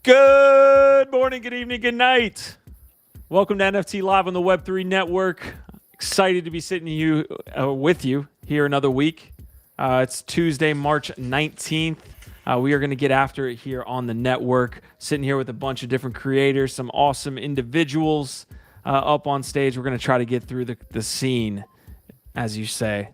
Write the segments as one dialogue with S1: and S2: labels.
S1: Good morning, good evening, good night. Welcome to NFT Live on the Web3 Network. Excited to be sitting with you here another week. It's Tuesday, March 19th. We are going to get after it here on the network. Sitting here with a bunch of different creators, some awesome individuals up on stage. We're going to try to get through the scene, as you say,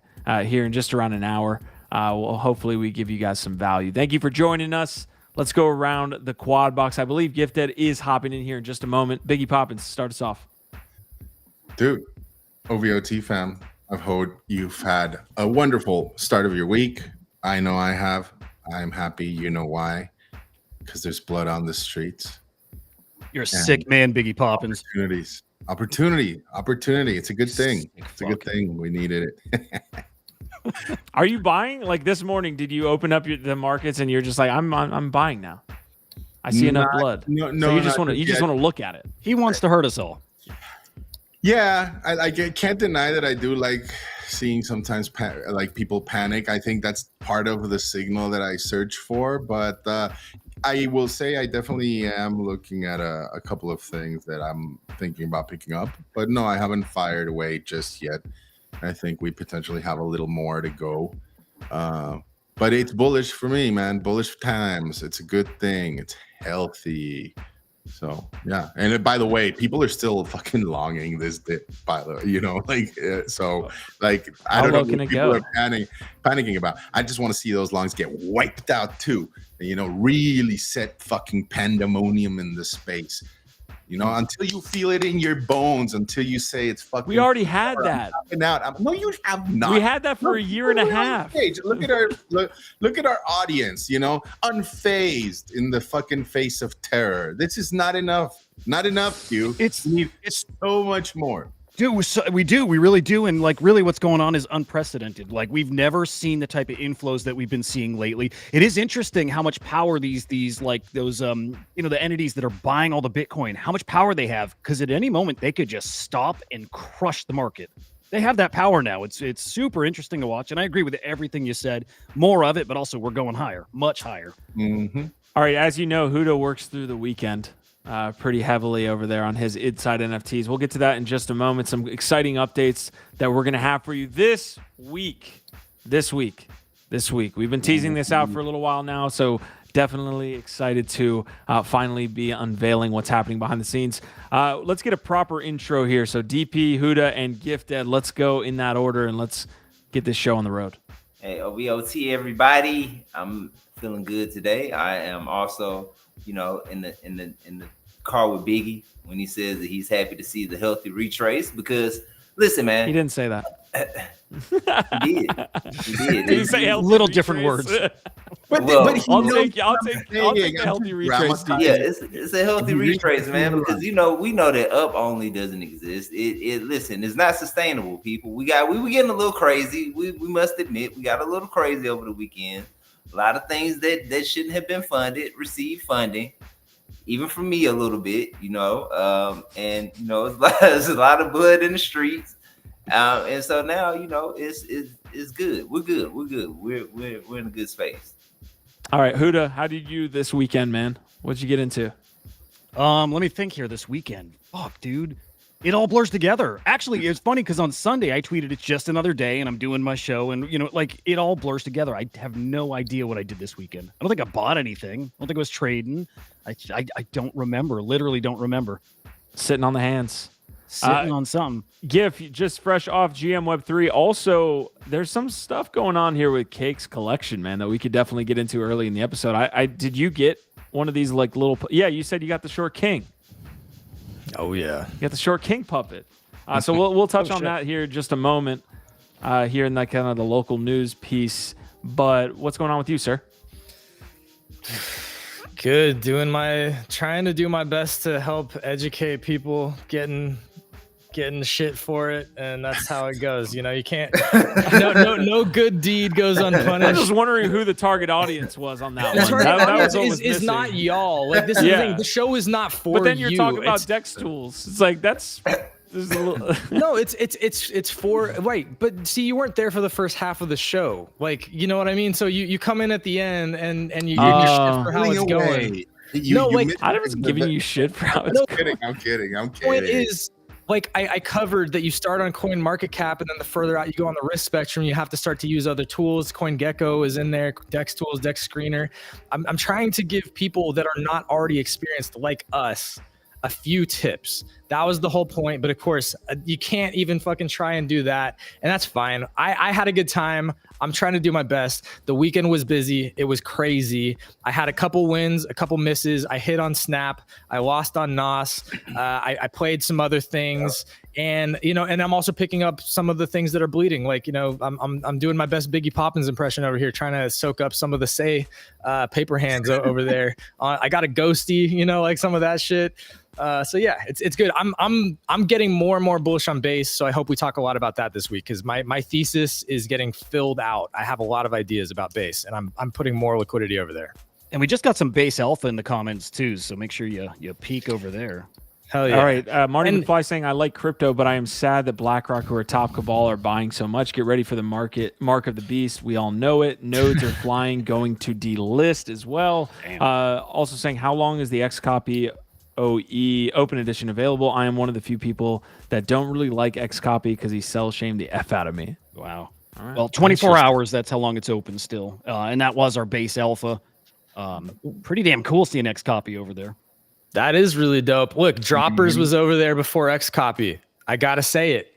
S1: here in just around an hour. Well, hopefully we give you guys some value. Thank you for joining us. Let's go around the quad box. I believe Gifted is hopping in here in just a moment. Biggie Poppins, start us off.
S2: Dude, OVOT fam, I hope you've had a wonderful start of your week. I know I have. I'm happy. You know why? Because there's blood on the streets.
S3: You're a sick man, Biggie Poppins.
S2: Opportunity. It's a good thing. It's a good thing. We needed it.
S1: Are you buying? Like this morning, did you open up the markets and you're just like, I'm buying now? I see enough blood.
S2: No,
S1: so you just want to look at it.
S3: He wants to hurt us all.
S2: Yeah, I can't deny that I do like seeing sometimes like people panic. I think that's part of the signal that I search for. But I will say I definitely am looking at a couple of things that I'm thinking about picking up. But no, I haven't fired away just yet. I think we potentially have a little more to go. But it's bullish for me, man. Bullish times. It's a good thing. It's healthy. So, yeah. And by the way, people are still fucking longing this dip, I don't know what people are panicking about. I just want to see those longs get wiped out too. And, really set fucking pandemonium in the space. Until you feel it in your bones, until you say it's fucking.
S1: We already had that.
S2: No, you have not.
S1: We had that for a year and a half.
S2: Look at our audience. Unfazed in the fucking face of terror. This is not enough. Not enough, Q. It's so much more.
S3: Dude, we really do. And really what's going on is unprecedented. Like we've never seen the type of inflows that we've been seeing lately. It is interesting how much power these like those, the entities that are buying all the Bitcoin, how much power they have. Because at any moment they could just stop and crush the market. They have that power now. It's super interesting to watch. And I agree with everything you said. More of it, but also we're going higher, much higher.
S2: Mm-hmm.
S1: All right. As you know, Huda works through the weekend. Pretty heavily over there on his Inside NFTs. We'll get to that in just a moment. Some exciting updates that we're going to have for you this week. We've been teasing this out for a little while now, so definitely excited to finally be unveiling what's happening behind the scenes. Let's get a proper intro here. So DP, Huda, and Gifted, let's go in that order, and let's get this show on the road.
S4: Hey, OVOT, everybody. I'm feeling good today. I am also... in the car with Biggie when he says that he's happy to see the healthy retrace because listen, man,
S1: he didn't say that.
S4: He did.
S1: He say
S3: a little different words.
S4: But
S1: I'll take healthy retrace.
S4: Yeah, it's a healthy retrace, man, because we know that up only doesn't exist. Listen, it's not sustainable, people. We were getting a little crazy. We must admit we got a little crazy over the weekend. A lot of things that shouldn't have been funded received funding, even from me a little bit, and it's a lot of blood in the streets, and so now it's good. We're good. We're in a good space.
S1: All right, Huda, how did you this weekend, man? What'd you get into?
S3: Let me think here. This weekend, fuck, dude. It all blurs together. Actually, it's funny because on Sunday I tweeted it's just another day and I'm doing my show and it all blurs together. I have no idea what I did this weekend. I don't think I bought anything. I don't think I was trading. I don't remember. Literally don't remember.
S1: Sitting on the hands.
S3: Sitting on something.
S1: GIF, just fresh off GM Web 3. Also, there's some stuff going on here with Cake's collection, man, that we could definitely get into early in the episode. Did you get one of these like little... Yeah, you said you got the Short King.
S5: Oh, yeah.
S1: You got the Short King puppet. So we'll touch on that here in just a moment here in that kind of the local news piece. But what's going on with you, sir?
S5: Good. Trying to do my best to help educate people, getting shit for it, and that's how it goes. You can't. No good deed goes unpunished.
S1: I'm just wondering who the target audience was on that
S5: that's
S1: one.
S5: Right.
S1: That
S5: is not y'all. Like this is the thing. The show is not for you.
S1: But then you're talking about Dex tools. It's like that's.
S5: No, it's for right. But see, you weren't there for the first half of the show. Like, you know what I mean? So you come in at the end and you shit for how it's going. No, like,
S1: I was giving you shit for how it's
S2: I'm kidding.
S5: Point is, like, I covered that you start on Coin Market Cap, and then the further out you go on the risk spectrum, you have to start to use other tools. CoinGecko is in there, Dex Tools, Dex Screener. I'm trying to give people that are not already experienced like us a few tips. That was the whole point. But of course, you can't even fucking try and do that. And that's fine. I had a good time. I'm trying to do my best. The weekend was busy. It was crazy. I had a couple wins, a couple misses. I hit on Snap. I lost on NOS. I played some other things. And, you know, and I'm also picking up some of the things that are bleeding. Like, you know, I'm doing my best Biggie Poppins impression over here, trying to soak up some of the SEI paper hands over there. I got a ghosty, you know, like some of that shit. So yeah, it's good. I'm getting more and more bullish on base. So I hope we talk a lot about that this week, because my thesis is getting filled out. I have a lot of ideas about base, and I'm putting more liquidity over there.
S3: And we just got some base alpha in the comments too, so make sure you peek over there.
S5: Hell yeah.
S1: All right, Marty McFly saying, I like crypto, but I am sad that BlackRock, who are top cabal, are buying so much. Get ready for the mark of the beast. We all know it. Nodes are flying, going to delist as well. Also saying, how long is the X copy OE open edition available? I am one of the few people that don't really like X copy because he sells shame the F out of me.
S3: Wow.
S1: All right.
S3: Well, 24 hours, that's how long it's open still. And that was our base alpha. Pretty damn cool seeing X copy over there.
S5: That is really dope. Look, Droppers was over there before X copy. I gotta say it.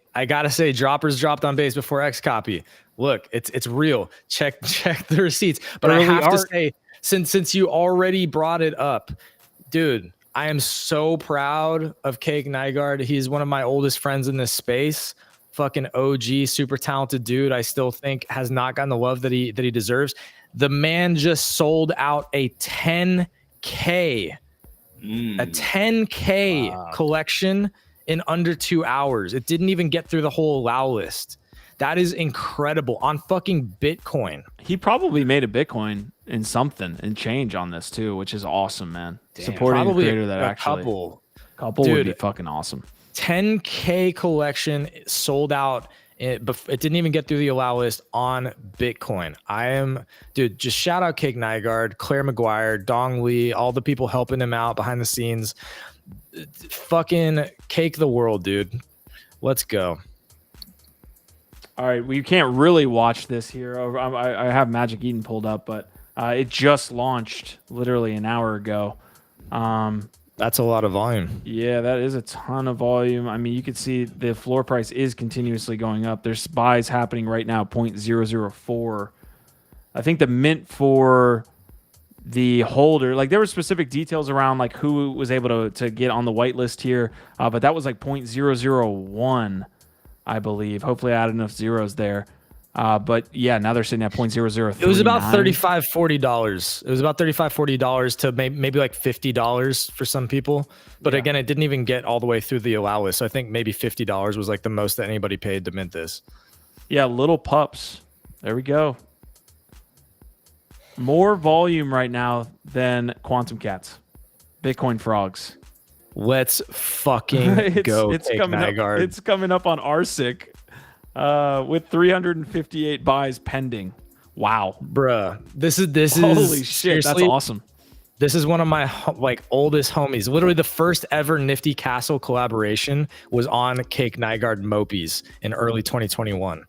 S5: Droppers dropped on base before X copy. Look, it's real. Check the receipts. But I have to say, since you already brought it up, dude, I am so proud of Cake Nygaard. He's one of my oldest friends in this space. Fucking OG, super talented dude. I still think has not gotten the love that he deserves. The man just sold out a 10K. A 10K collection in under 2 hours. It didn't even get through the whole allow list. That is incredible on fucking Bitcoin.
S1: He probably made a Bitcoin in something and change on this too, which is awesing, man.
S3: Damn,
S1: supporting a
S5: probably
S1: creator that
S5: a
S1: actually couple
S5: Dude,
S1: would be fucking awesome.
S5: 10K collection sold out. It didn't even get through the allow list on Bitcoin. Dude, just shout out Cake Nygaard, Claire McGuire, Dong Lee, all the people helping him out behind the scenes. Fucking cake the world, dude. Let's go.
S1: All right, well, you can't really watch this here. I have Magic Eden pulled up, but it just launched literally an hour ago.
S5: That's a lot of volume.
S1: Yeah, that is a ton of volume. I mean, you can see the floor price is continuously going up. There's buys happening right now, 0.004. I think the mint for the holder, like there were specific details around like who was able to get on the whitelist here, but that was like 0.001, I believe. Hopefully I had enough zeros there. But yeah, now they're sitting at 0.003.
S5: It was about $35, $40. It was about $35, $40 to maybe like $50 for some people. But again, it didn't even get all the way through the allow list. So I think maybe $50 was like the most that anybody paid to mint this.
S1: Yeah, little pups. There we go. More volume right now than Quantum Cats. Bitcoin frogs.
S5: Let's fucking go.
S1: It's coming up on RSIC. With 358 buys pending. Wow,
S5: bruh, this
S1: holy
S5: is
S1: shit. That's awesome.
S5: This is one of my oldest homies. Literally, the first ever Nifty Castle collaboration was on Cake Nygaard Mopies in early 2021.
S1: All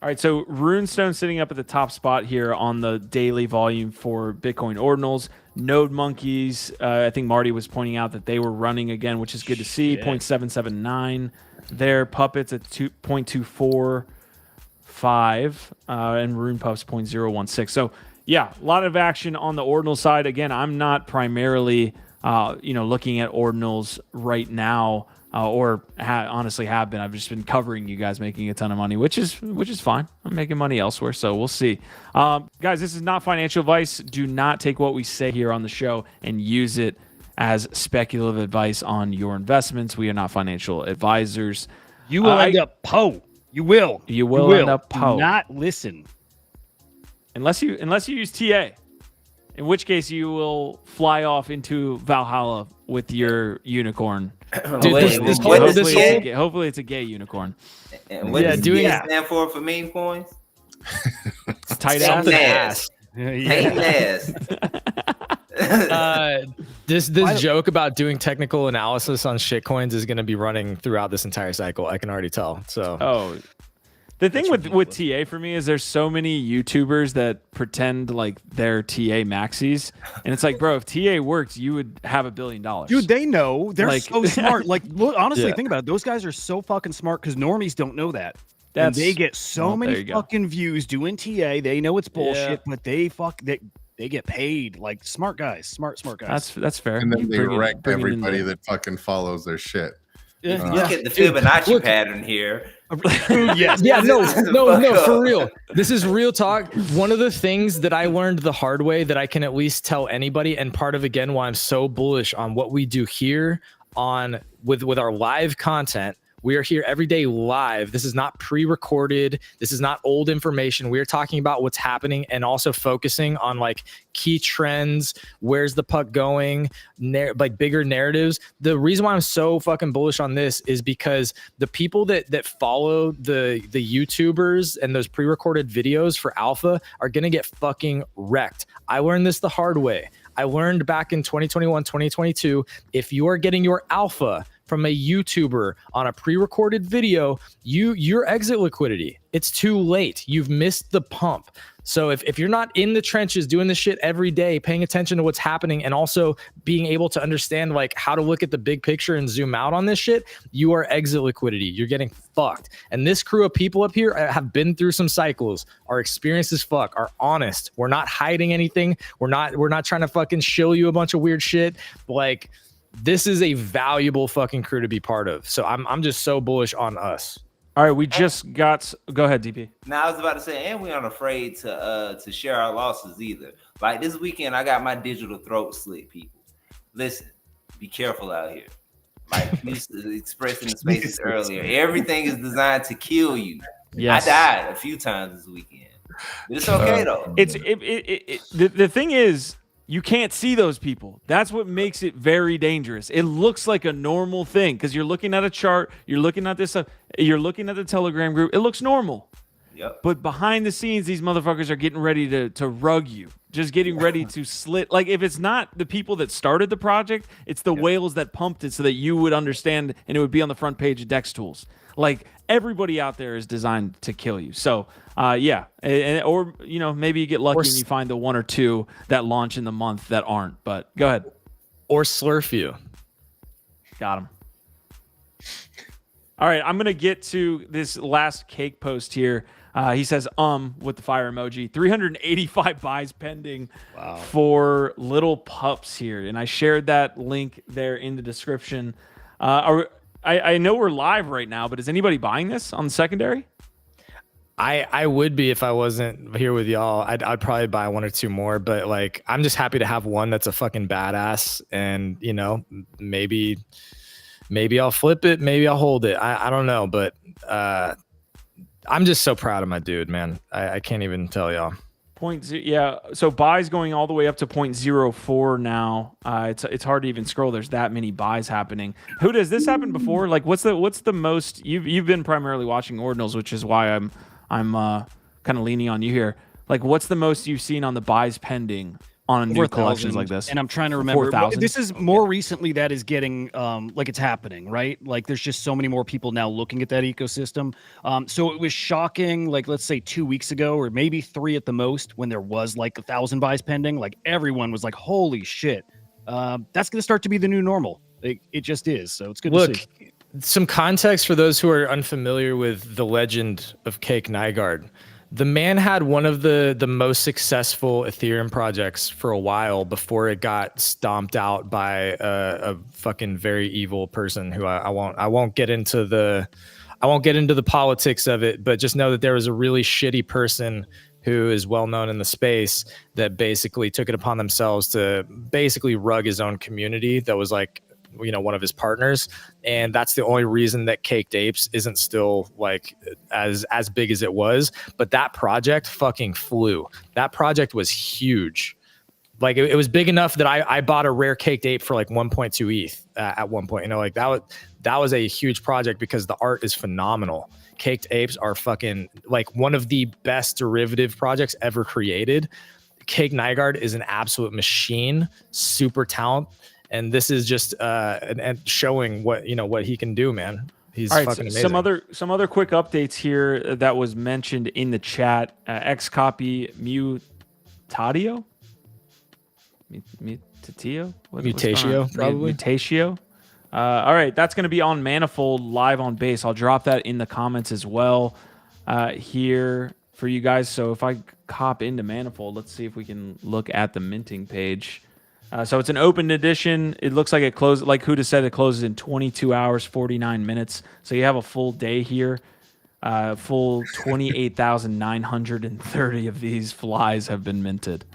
S1: right, so Runestone sitting up at the top spot here on the daily volume for Bitcoin Ordinals. Node Monkeys, I think Marty was pointing out that they were running again, which is good to see. 0.779. Their Puppets at 2.245 and Rune Puffs 0.016. So yeah, a lot of action on the Ordinal side. Again, I'm not primarily looking at Ordinals right now, honestly have been. I've just been covering you guys making a ton of money, which is fine. I'm making money elsewhere, so we'll see. Guys, this is not financial advice. Do not take what we say here on the show and use it as speculative advice on your investments. We are not financial advisors.
S3: You will end up po. You will
S1: end up po.
S3: Do not listen.
S1: Unless you use TA. In which case you will fly off into Valhalla with your unicorn.
S5: Dude,
S1: hopefully it's a gay unicorn.
S4: And what does it stand for meme coins?
S1: Tight
S4: ass.
S1: ass.
S4: Pain ass.
S5: This joke about doing technical analysis on shitcoins is going to be running throughout this entire cycle. I can already tell. So,
S1: the thing with TA for me is there's so many YouTubers that pretend like they're TA maxis, and it's like, bro, if TA worked, you would have $1 billion.
S3: Dude, they know. They're
S1: Like-
S3: so smart. Like, look, honestly, think about it. Those guys are so fucking smart because normies don't know that. And they get so many fucking views doing TA. They know it's bullshit, but they get paid. Like smart guys, smart guys.
S1: That's fair.
S2: And then
S1: You
S2: they
S1: bring it-
S2: wreck
S1: bring it in
S2: everybody
S1: there.
S2: that fucking follows their shit.
S4: Look at the Fibonacci pattern here.
S3: Yes.
S5: Yeah, no, for real. This is real talk. One of the things that I learned the hard way that I can at least tell anybody, and part of again why I'm so bullish on what we do here on with our live content. We are here every day live. This is not pre-recorded. This is not old information. We are talking about what's happening and also focusing on like key trends. Where's the puck going? Like bigger narratives. The reason why I'm so fucking bullish on this is because the people that follow the YouTubers and those pre-recorded videos for alpha are going to get fucking wrecked. I learned this the hard way. I learned back in 2021, 2022, if you are getting your alpha from a YouTuber on a pre-recorded video, your exit liquidity, it's too late. You've missed the pump. So if you're not in the trenches doing this shit every day, paying attention to what's happening and also being able to understand like how to look at the big picture and zoom out on this shit, you are exit liquidity. You're getting fucked. And this crew of people up here have been through some cycles, are experienced as fuck, are honest. We're not hiding anything. We're not trying to fucking shill you a bunch of weird shit. Like, this is a valuable fucking crew to be part of. So I'm just so bullish on us.
S1: All right, we just got. Go ahead, DP.
S4: Now I was about to say, and we aren't afraid to share our losses either. Like this weekend, I got my digital throat slit. People, listen, be careful out here. Like you expressed in the spaces earlier, everything is designed to kill you.
S1: Yes.
S4: I died a few times this weekend, but it's okay though.
S1: The thing is, you can't see those people. That's what makes it very dangerous. It looks like a normal thing because you're looking at a chart, you're looking at this stuff, you're looking at the Telegram group. It looks normal.
S4: Yep.
S1: But behind the scenes, these motherfuckers are getting ready to rug you, just getting ready to slit. Like if it's not the people that started the project, it's the whales that pumped it so that you would understand and it would be on the front page of Dex Tools. Like everybody out there is designed to kill you. So yeah, or you know maybe you get lucky and you find the one or two that launch in the month that aren't. But go ahead.
S5: Or slurf you.
S1: Got him. All right, I'm gonna get to this last cake post here. He says with the fire emoji. 385 buys pending for little pups here, and I shared that link there in the description. I know we're live right now, but is anybody buying this on the secondary?
S5: I would be if I wasn't here with y'all. I'd probably buy one or two more, but like I'm just happy to have one that's a fucking badass, and you know maybe I'll flip it, maybe I'll hold it. I don't know, but I'm just so proud of my dude, man. I can't even tell y'all.
S1: Yeah, so buys going all the way up to 0.04 now. It's hard to even scroll. There's that many buys happening. Who does this happen before? Like, what's the most you've been primarily watching Ordinals, which is why I'm kind of leaning on you here. Like, what's the most you've seen on the buys pending on new collections like this?
S3: And I'm trying to remember.
S1: 4,000?
S3: This is more recently that is getting like it's happening, right? Like there's just so many more people now looking at that ecosystem. So it was shocking, like let's say 2 weeks ago, or maybe 3 at the most, when there was like 1,000 buys pending. Like everyone was like, "Holy shit!" That's going to start to be the new normal. It just is. So it's good to see.
S5: Some context for those who are unfamiliar with the legend of Cake Nygaard. The man had one of the most successful Ethereum projects for a while before it got stomped out by a fucking very evil person who I won't get into the politics of it, but just know that there was a really shitty person who is well known in the space that basically took it upon themselves to basically rug his own community that was like, you know, one of his partners, and that's the only reason that Caked Apes isn't still like as big as it was. But that project fucking flew. That project was huge. Like it was big enough that I bought a rare Caked Ape for like 1.2 ETH at one point. You know, like that was a huge project because the art is phenomenal. Caked Apes are fucking like one of the best derivative projects ever created. Cake Nygaard is an absolute machine, super talent, and this is just and showing what he can do, man. He's
S1: All right,
S5: fucking amazing.
S1: some other quick updates here that was mentioned in the chat. Xcopy Mutatio? Mutatio?
S5: Mutatio, probably.
S1: Mutatio. All right, that's going to be on Manifold live on base. I'll drop that in the comments as well here for you guys. So if I hop into Manifold, let's see if we can look at the minting page. So it's an open edition. It looks like it closes, like Huda said, it closes in 22 hours, 49 minutes. So you have a full day here. Full 28,930 of these flies have been minted.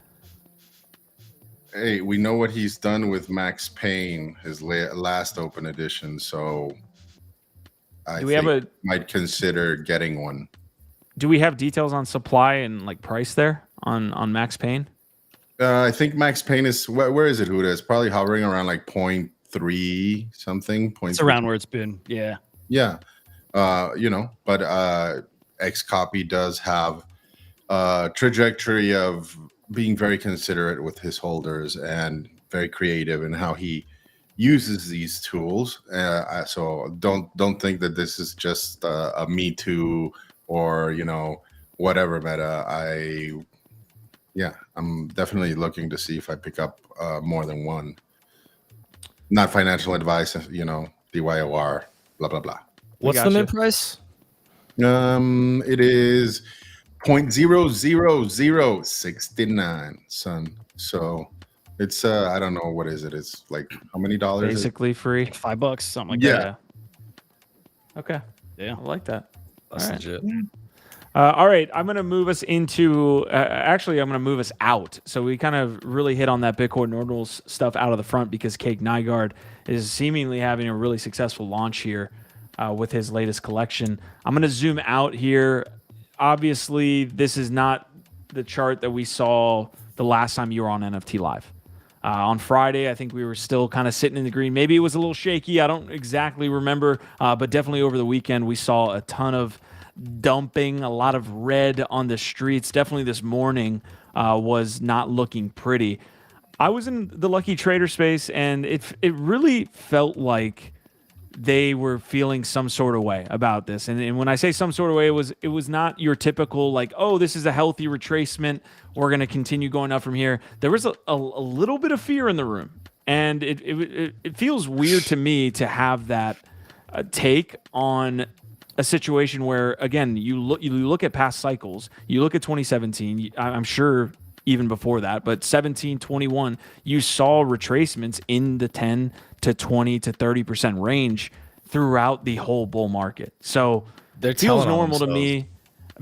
S2: Hey, we know what he's done with Max Payne, his last open edition. So I think might consider getting one.
S1: Do we have details on supply and like price there on Max Payne?
S2: I think Max Payne is where is it, Huda? It's probably hovering around like 0.3 something.
S3: It's around where it's been. Yeah.
S2: Yeah. But Xcopy does have a trajectory of being very considerate with his holders and very creative in how he uses these tools. So don't think that this is just a Me Too or whatever meta. I'm definitely looking to see if I pick up more than one. Not financial advice, DYOR, blah blah blah.
S5: What's the mint price?
S2: It is 0.00069, son. So it's I don't know, what is it? It's like how many dollars?
S1: Basically free.
S3: $5, something like
S2: Yeah.
S3: that.
S1: Okay.
S3: Yeah.
S1: I like that.
S5: That's
S1: All right.
S5: legit.
S1: All right, I'm going to move us into, I'm going to move us out. So we kind of really hit on that Bitcoin Ordinals stuff out of the front because Cake Nygaard is seemingly having a really successful launch here with his latest collection. I'm going to zoom out here. Obviously, this is not the chart that we saw the last time you were on NFT Live. On Friday, I think we were still kind of sitting in the green. Maybe it was a little shaky. I don't exactly remember, but definitely over the weekend, we saw a ton of dumping, a lot of red on the streets. Definitely this morning was not looking pretty. I was in the Lucky Trader space, and it really felt like they were feeling some sort of way about this. And when I say some sort of way, it was not your typical like, oh, this is a healthy retracement, we're going to continue going up from here. There was a little bit of fear in the room, and it feels weird to me to have that take on a situation where, again, you look at past cycles, you look at 2017, I'm sure even before that, but 17, 21, you saw retracements in the 10 to 20 to 30% range throughout the whole bull market. So it feels normal to me.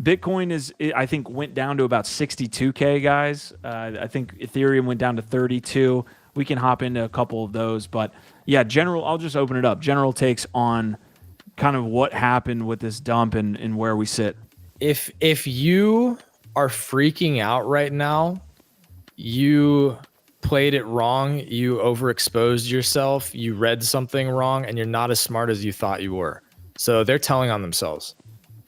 S1: Bitcoin I think went down to about 62K, guys. I think Ethereum went down to 32. We can hop into a couple of those, but yeah, I'll just open it up. General takes on kind of what happened with this dump and where we sit.
S5: If you are freaking out right now, you played it wrong, you overexposed yourself, you read something wrong, and you're not as smart as you thought you were. So they're telling on themselves.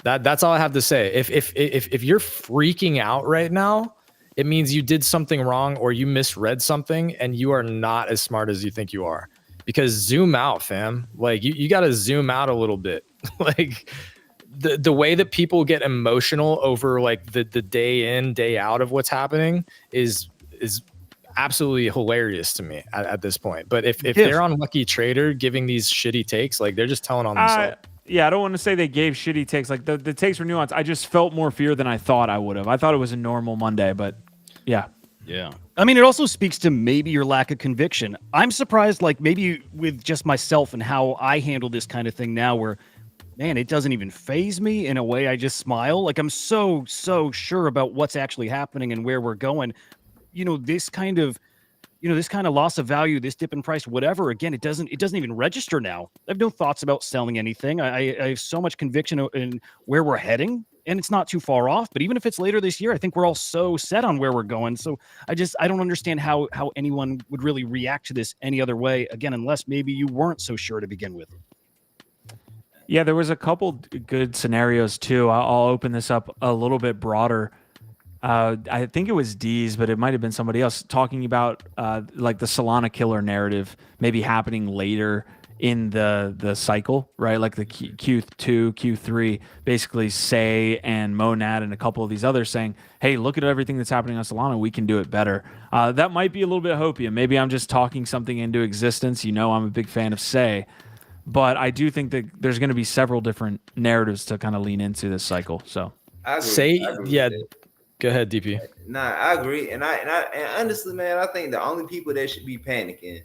S5: That's all I have to say. If you're freaking out right now, it means you did something wrong or you misread something and you are not as smart as you think you are. Because zoom out, fam. Like you got to zoom out a little bit. Like the way that people get emotional over like the day in, day out of what's happening is absolutely hilarious to me at this point. But if they're on Lucky Trader giving these shitty takes, like they're just telling on themselves.
S1: Yeah, I don't want to say they gave shitty takes. Like the takes were nuanced. I just felt more fear than I thought I would have. I thought it was a normal Monday, but yeah.
S3: Yeah. I mean, it also speaks to maybe your lack of conviction. I'm surprised, like maybe with just myself and how I handle this kind of thing now where, man, it doesn't even faze me in a way. I just smile. Like I'm so sure about what's actually happening and where we're going. This kind of loss of value, this dip in price, whatever. Again, it doesn't even register now. I have no thoughts about selling anything. I have so much conviction in where we're heading, and it's not too far off. But even if it's later this year, I think we're all so set on where we're going. So I don't understand how anyone would really react to this any other way. Again, unless maybe you weren't so sure to begin with.
S1: Yeah, there was a couple good scenarios too. I'll open this up a little bit broader. I think it was D's, but it might have been somebody else talking about like the Solana killer narrative maybe happening later in the cycle, right? Like the Q2, Q3, basically Say and Monad and a couple of these others saying, hey, look at everything that's happening on Solana. We can do it better. That might be a little bit hopium. Maybe I'm just talking something into existence. You know, I'm a big fan of Say. But I do think that there's going to be several different narratives to kind of lean into this cycle. So
S4: I agree.
S5: Say,
S4: I agree
S5: yeah.
S4: with that.
S5: Go ahead, DP.
S4: Nah, I agree, and honestly, man, I think the only people that should be panicking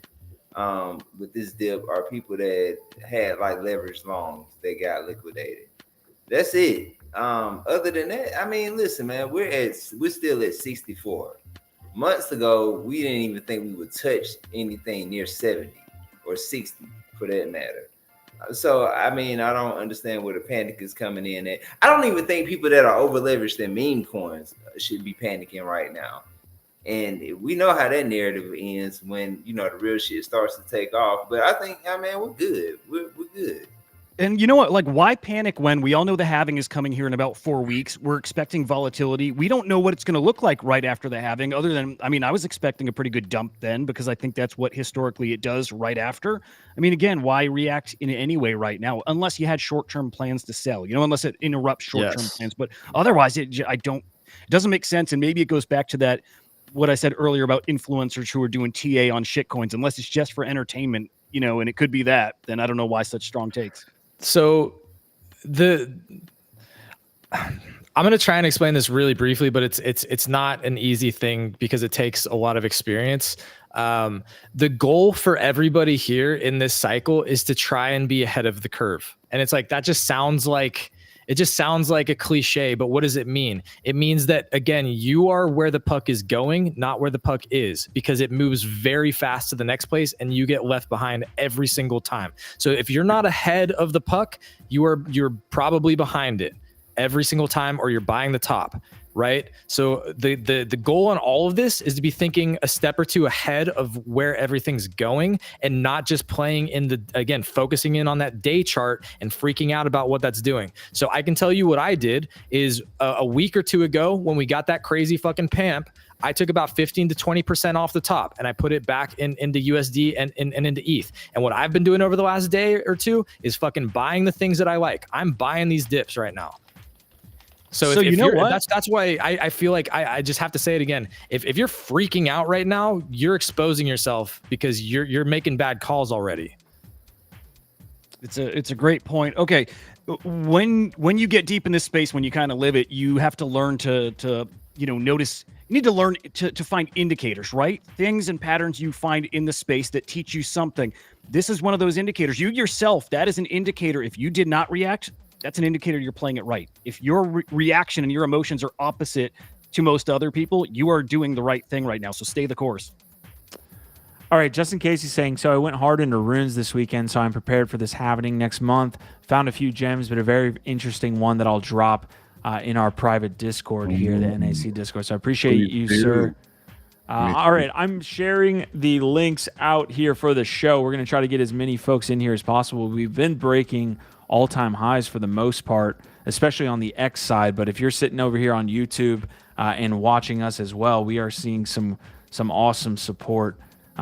S4: with this dip are people that had like leveraged longs that got liquidated. That's it. Other than that, I mean, listen, man, we're still at 64. Months ago, we didn't even think we would touch anything near 70 or 60 for that matter. So, I mean, I don't understand where the panic is coming in at. I don't even think people that are over leveraged in meme coins should be panicking right now. And we know how that narrative ends when, you know, the real shit starts to take off. But I think, I mean, we're good. We're good.
S3: And you know what? Like, why panic when we all know the halving is coming here in about 4 weeks? We're expecting volatility. We don't know what it's going to look like right after the halving, other than, I mean, I was expecting a pretty good dump then because I think that's what historically it does right after. I mean, again, why react in any way right now? Unless you had short-term plans to sell, you know, unless it interrupts short-term plans. But otherwise, it doesn't make sense. And maybe it goes back to that, what I said earlier about influencers who are doing TA on shitcoins. Unless it's just for entertainment, you know, and it could be that, then I don't know why such strong takes.
S5: So I'm going to try and explain this really briefly, but it's not an easy thing because it takes a lot of experience. The goal for everybody here in this cycle is to try and be ahead of the curve. And it's like, that just sounds like, it just sounds like a cliche, but what does it mean? It means that, again, you are where the puck is going, not where the puck is, because it moves very fast to the next place and you get left behind every single time. So if you're not ahead of the puck, you're probably behind it every single time, or you're buying the top, right? So the goal on all of this is to be thinking a step or two ahead of where everything's going and not just playing in the, again, focusing in on that day chart and freaking out about what that's doing. So I can tell you what I did is a week or two ago when we got that crazy fucking pamp, I took about 15 to 20% off the top and I put it back into USD and into ETH. And what I've been doing over the last day or two is fucking buying the things that I like. I'm buying these dips right now. So if
S3: you know what?
S5: That's why I feel like I just have to say it again. If you're freaking out right now, you're exposing yourself because you're making bad calls already.
S3: It's a great point. Okay, when you get deep in this space, when you kind of live it, you have to learn to you know, notice. You need to learn to find indicators, right? Things and patterns you find in the space that teach you something. This is one of those indicators. You yourself, that is an indicator. If you did not react, that's an indicator you're playing it right. If your reaction and your emotions are opposite to most other people, you are doing the right thing right now. So stay the course.
S1: All right, Justin Casey's saying, so I went hard into runes this weekend, so I'm prepared for this happening next month. Found a few gems, but a very interesting one that I'll drop in our private Discord here, the NAC Discord. So I appreciate you, sir. All right, I'm sharing the links out here for the show. We're going to try to get as many folks in here as possible. We've been breaking all-time highs for the most part, especially on the X side. But if you're sitting over here on YouTube and watching us as well, we are seeing some awesome support.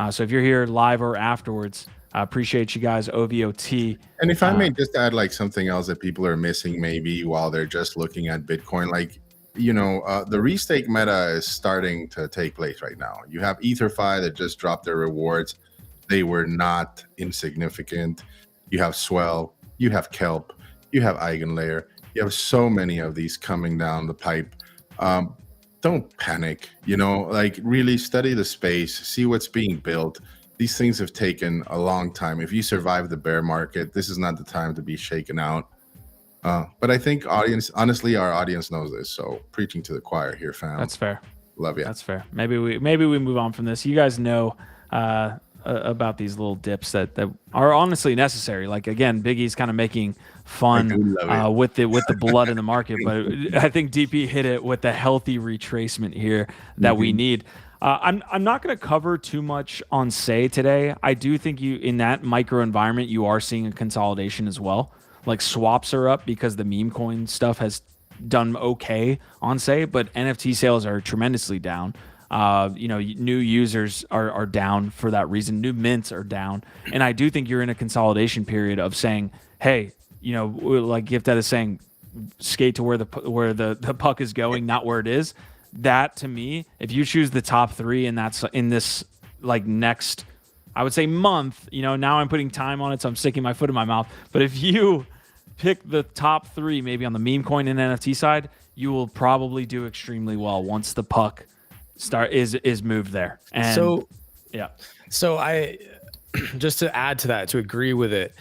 S1: So if you're here live or afterwards, I appreciate you guys, OVOT.
S2: And if I may just add like something else that people are missing maybe while they're just looking at Bitcoin, like, you know, the restake meta is starting to take place right now. You have EtherFi that just dropped their rewards. They were not insignificant. You have Swell, you have Kelp, you have Eigenlayer. You have so many of these coming down the pipe. Don't panic, you know, like really study the space, see what's being built. These things have taken a long time. If you survive the bear market, this is not the time to be shaken out. But I think honestly, our audience knows this. So preaching to the choir here, fam.
S1: That's fair.
S2: Love you.
S1: That's fair. Maybe we move on from this. You guys know about these little dips that are honestly necessary. Like again, Big E's kind of making fun with the blood in the market, but I think DP hit it with the healthy retracement here that we need. I'm not going to cover too much on Say today. I do think you in that micro environment you are seeing a consolidation as well. Like swaps are up because the meme coin stuff has done okay on SEI, but NFT sales are tremendously down. New users are down for that reason. New mints are down, and I do think you're in a consolidation period of saying, hey, like Gifted is saying, skate to where the puck is going, not where it is. That to me, if you choose the top 3, and that's in this like next, I would say month. Now I'm putting time on it, so I'm sticking my foot in my mouth. But if you pick the top 3, maybe on the meme coin and NFT side, you will probably do extremely well once the puck is moved there. And
S5: so I just to add to that, to agree with it,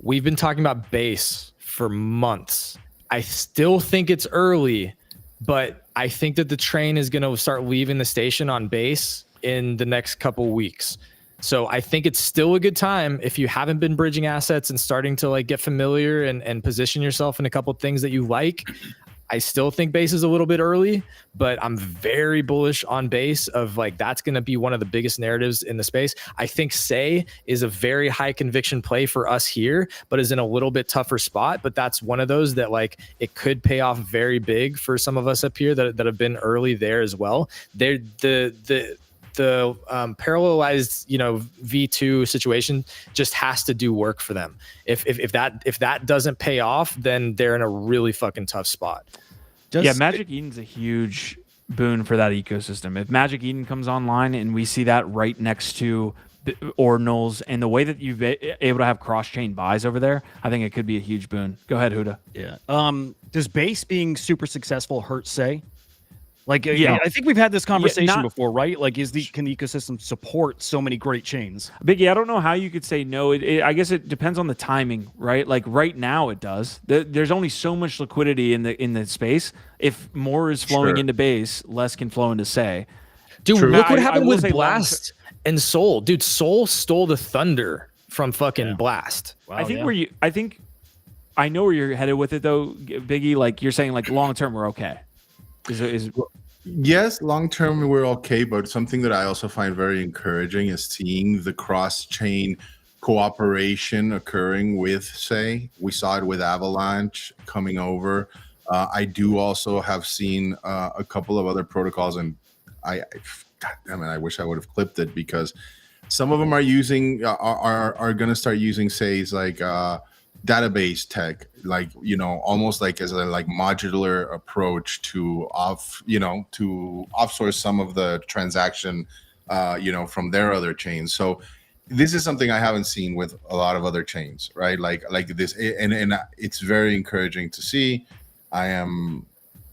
S5: we've been talking about base for months. I still think it's early, but I think that the train is going to start leaving the station on base in the next couple weeks. So I think it's still a good time if you haven't been bridging assets and starting to like get familiar and position yourself in a couple of things that you like. I still think base is a little bit early, but I'm very bullish on base of like, that's going to be one of the biggest narratives in the space. I think SEI is a very high conviction play for us here, but is in a little bit tougher spot. But that's one of those that like, it could pay off very big for some of us up here that have been early there as well. They're the parallelized, V2 situation just has to do work for them. If that doesn't pay off, then they're in a really fucking tough spot.
S1: Magic Eden's a huge boon for that ecosystem. If Magic Eden comes online and we see that right next to Ordinals and the way that you've been able to have cross-chain buys over there, I think it could be a huge boon. Go ahead, Huda.
S3: Yeah. Does base being super successful hurt SEI? Like, I think we've had this conversation before, right? Like, can the ecosystem support so many great chains?
S1: Biggie, I don't know how you could say no. I guess it depends on the timing, right? Like right now, it does. There's only so much liquidity in the space. If more is flowing into base, less can flow into SEI.
S5: Dude, look what happened with Blast and Soul. Dude, Soul stole the thunder from fucking Blast.
S1: Wow, I know where you're headed with it though, Biggie. Like you're saying, like long term, we're okay.
S2: Yes, long term we're okay, but something that I also find very encouraging is seeing the cross-chain cooperation occurring with SEI. We saw it with Avalanche coming over. I do also have seen a couple of other protocols, and God damn it, I wish I would have clipped it because some of them are using are going to start using SEI's like database tech, like almost like as a like modular approach to offsource some of the transaction from their other chains. So this is something I haven't seen with a lot of other chains, right? Like this, and it's very encouraging to see. I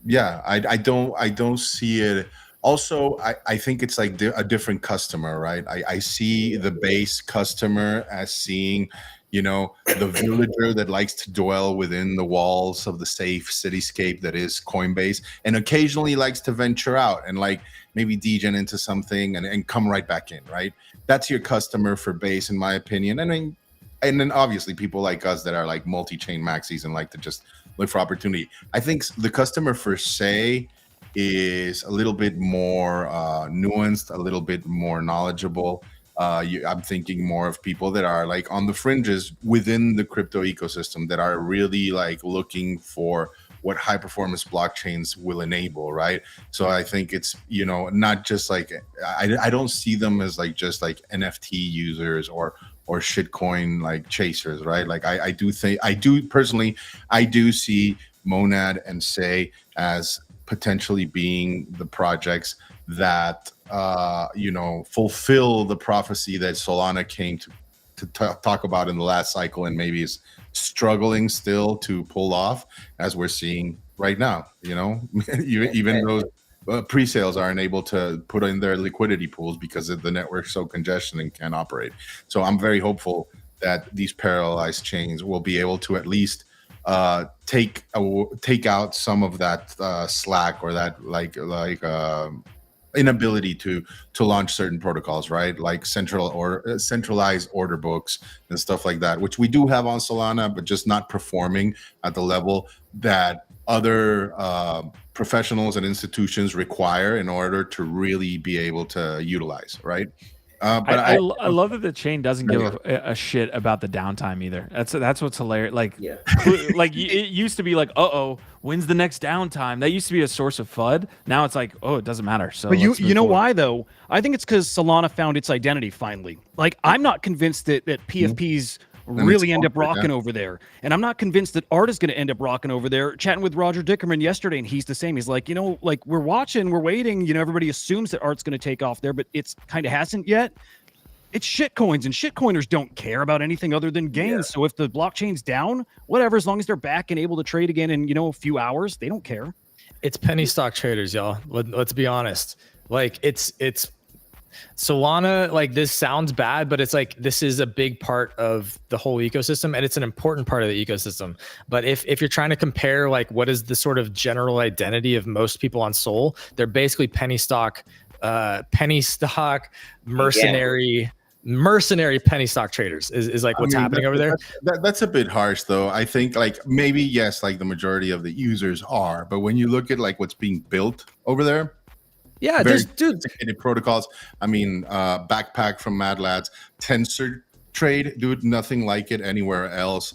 S2: don't see it. Also, I think it's like a different customer, right? I see the base customer as seeing the villager that likes to dwell within the walls of the safe cityscape that is Coinbase, and occasionally likes to venture out and like maybe degen into something and come right back in, right? That's your customer for base, in my opinion. And then obviously people like us that are like multi-chain maxis and like to just look for opportunity. I think the customer for SEI is a little bit more nuanced, a little bit more knowledgeable. I'm thinking more of people that are like on the fringes within the crypto ecosystem that are really like looking for what high performance blockchains will enable, right? So I think it's, not just like, I don't see them as like just like NFT users or shitcoin like chasers, right? Like I do see Monad and SEI as potentially being the projects that fulfill the prophecy that Solana came to talk about in the last cycle, and maybe is struggling still to pull off, as we're seeing right now. Even those pre-sales aren't able to put in their liquidity pools because the network's so congested and can't operate. So I'm very hopeful that these parallelized chains will be able to at least take out some of that slack or that like inability to launch certain protocols, right? Like centralized order books and stuff like that, which we do have on Solana, but just not performing at the level that other professionals and institutions require in order to really be able to utilize, right? But
S1: I love that the chain doesn't
S2: Yeah,
S1: give a shit about the downtime either. That's what's hilarious. Like,
S4: Yeah.
S1: it used to be like, when's the next downtime? That used to be a source of FUD. Now it's like, it doesn't matter. So,
S3: But
S1: let's
S3: you
S1: move
S3: know
S1: forward.
S3: why though? I think it's because Solana found its identity finally. Like I'm not convinced that PFPs really end up rocking over there, and I'm not convinced that art is going to end up rocking over there. Chatting with Roger Dickerman yesterday, and he's the same. He's like, like we're watching, we're waiting. Everybody assumes that art's going to take off there, but it's kind of hasn't yet. It's shitcoins, and shitcoiners don't care about anything other than gains.
S4: Yeah.
S3: So if the blockchain's down, whatever, as long as they're back and able to trade again in a few hours, they don't care.
S5: It's penny stock traders, y'all. Let's be honest. Like it's Solana, like this sounds bad, but it's like this is a big part of the whole ecosystem, and it's an important part of the ecosystem. But if you're trying to compare like what is the sort of general identity of most people on Sol, they're basically penny stock mercenary penny stock traders is like what's happening over there.
S2: That's a bit harsh, though. I think like maybe yes, like the majority of the users are, but when you look at like what's being built over there,
S5: Yeah,
S2: very
S5: dude.
S2: sophisticated protocols. I mean, Backpack from Mad Lads, Tensor Trade, dude, nothing like it anywhere else.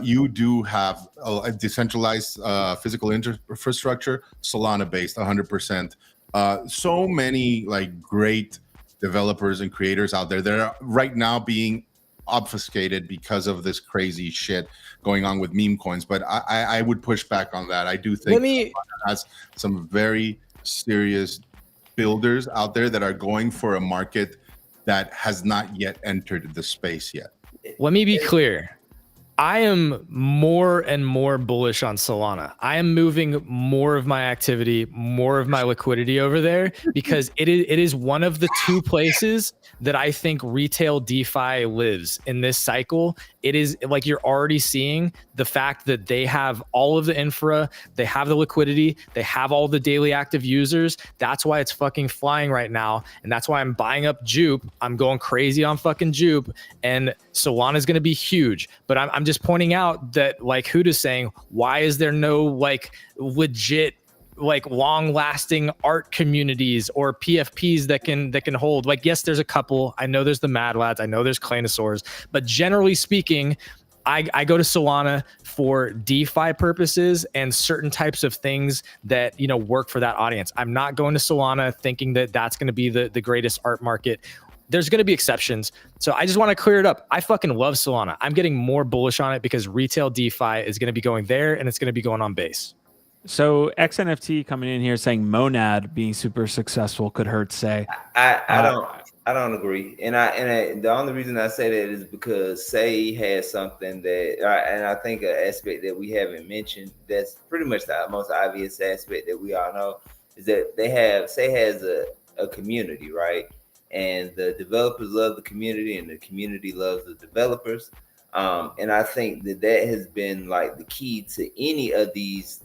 S2: You do have a decentralized physical infrastructure, Solana based, 100%. So many like great developers and creators out there that are right now being obfuscated because of this crazy shit going on with meme coins. But I would push back on that. I do think Solana has some very serious builders out there that are going for a market that has not yet entered the space yet.
S5: Let me be clear. I am more and more bullish on Solana. I am moving more of my activity, more of my liquidity over there because it is one of the two places that I think retail DeFi lives in this cycle. It is like you're already seeing the fact that they have all of the infra, they have the liquidity, they have all the daily active users. That's why it's fucking flying right now. And that's why I'm buying up Jupe. I'm going crazy on fucking Jupe, and Solana is going to be huge. But I'm just pointing out that like Huda's saying, why is there no like legit like long-lasting art communities or PFPs that can hold? Like, yes, there's a couple. I know there's the Mad Lads. I know there's Claynosaurs. But generally speaking, I go to Solana for DeFi purposes and certain types of things that work for that audience. I'm not going to Solana thinking that that's going to be the greatest art market. There's going to be exceptions. So I just want to clear it up. I fucking love Solana. I'm getting more bullish on it because retail DeFi is going to be going there and it's going to be going on base.
S1: So XNFT coming in here saying Monad being super successful could hurt. Say
S4: I don't agree, and the only reason I say that is because SEI has something that, and I think an aspect that we haven't mentioned that's pretty much the most obvious aspect that we all know is that SEI has a community, right? And the developers love the community, and the community loves the developers. And I think that has been like the key to any of these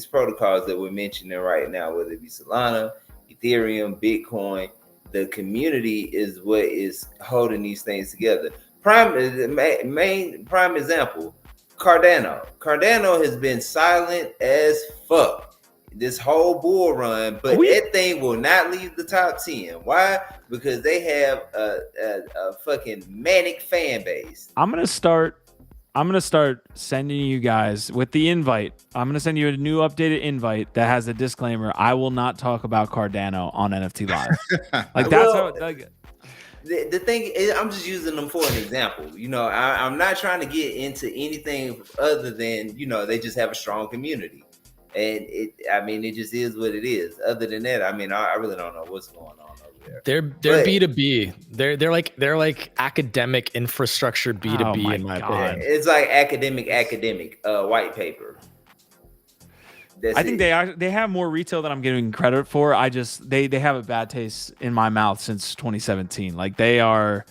S4: protocols that we're mentioning right now, whether it be Solana, Ethereum, Bitcoin. The community is what is holding these things together. Prime example, Cardano. Cardano has been silent as fuck this whole bull run, but that thing will not leave the top 10. Why? Because they have a fucking manic fan base.
S1: I'm gonna start sending you guys with the invite. I'm gonna send you a new updated invite that has a disclaimer. I will not talk about Cardano on NFT Live. Like that's how. Like,
S4: the thing is, I'm just using them for an example. I'm not trying to get into anything other than they just have a strong community. And it just is what it is. Other than that, I really don't know what's going on over there.
S5: They're B2B. They're like academic infrastructure B2B in my opinion.
S4: It's like academic white paper.
S1: I think they have more retail than I'm giving credit for. They have a bad taste in my mouth since 2017. Like they are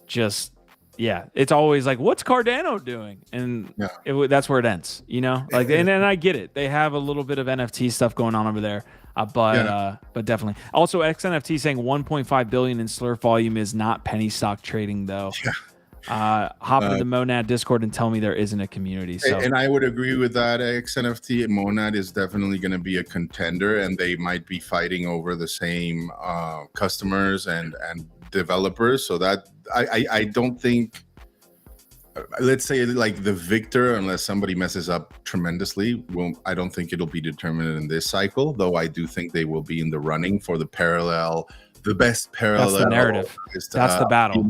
S1: just. Yeah, it's always like, what's Cardano doing? And that's where it ends, Like, and I get it. They have a little bit of NFT stuff going on over there, but definitely. Also, XNFT saying 1.5 billion in slurp volume is not penny stock trading, though. Hop into the Monad Discord and tell me there isn't a community. So,
S2: and I would agree with that. XNFT and Monad is definitely going to be a contender, and they might be fighting over the same customers and developers. So that I don't think, let's say like the victor, unless somebody messes up tremendously, I don't think it'll be determined in this cycle, though I do think they will be in the running for the best parallel.
S1: That's the narrative. That's the battle.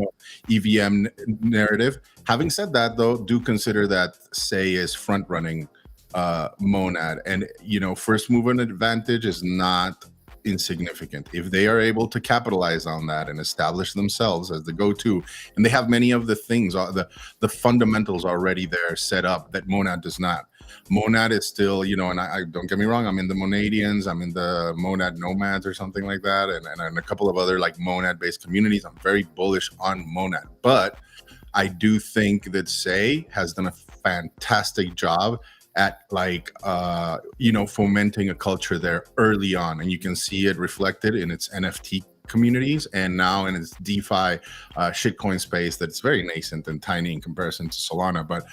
S2: EVM narrative. Having said that, though, do consider that SEI is front running Monad, and first mover advantage is not insignificant. If they are able to capitalize on that and establish themselves as the go-to, and they have many of the things, the fundamentals already there set up that Monad does not. Monad is still, and I don't get me wrong, I'm in the Monadians, I'm in the Monad Nomads or something like that, and a couple of other like Monad-based communities. I'm very bullish on Monad, but I do think that SEI has done a fantastic job at fomenting a culture there early on, and you can see it reflected in its NFT communities and now in its DeFi shitcoin space that's very nascent and tiny in comparison to Solana. But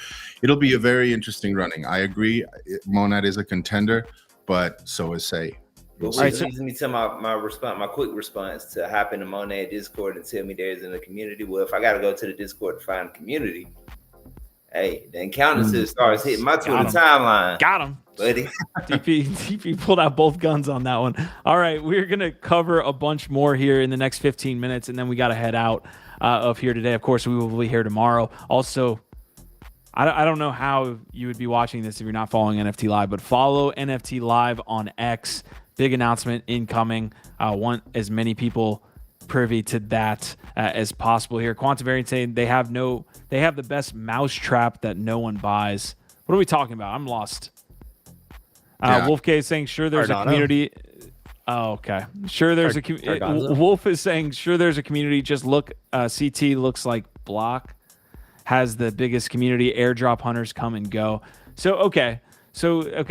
S2: it'll be a very interesting running. I agree, Monad is a contender, but so is SEI.
S4: But which leads me to my quick response to hop in the Monad Discord and tell me there's in the community. Well, if I got to go to the Discord to find a community, hey, the encounter starts hitting my Twitter timeline.
S1: Got him,
S4: buddy.
S1: DP pulled out both guns on that one. All right, we're gonna cover a bunch more here in the next 15 minutes, and then we got to head out of here today. Of course, we will be here tomorrow. Also, I don't know how you would be watching this if you're not following NFT Live, but follow NFT Live on X. Big announcement incoming. Want as many people privy to that as possible here. Quantum Variant saying they have the best mousetrap that no one buys. What are we talking about? I'm lost. Wolf K is saying sure there's a community. Oh, okay. Sure there's a community. Wolf is saying sure there's a community. Just look. CT looks like Block has the biggest community. Airdrop hunters come and go. So okay,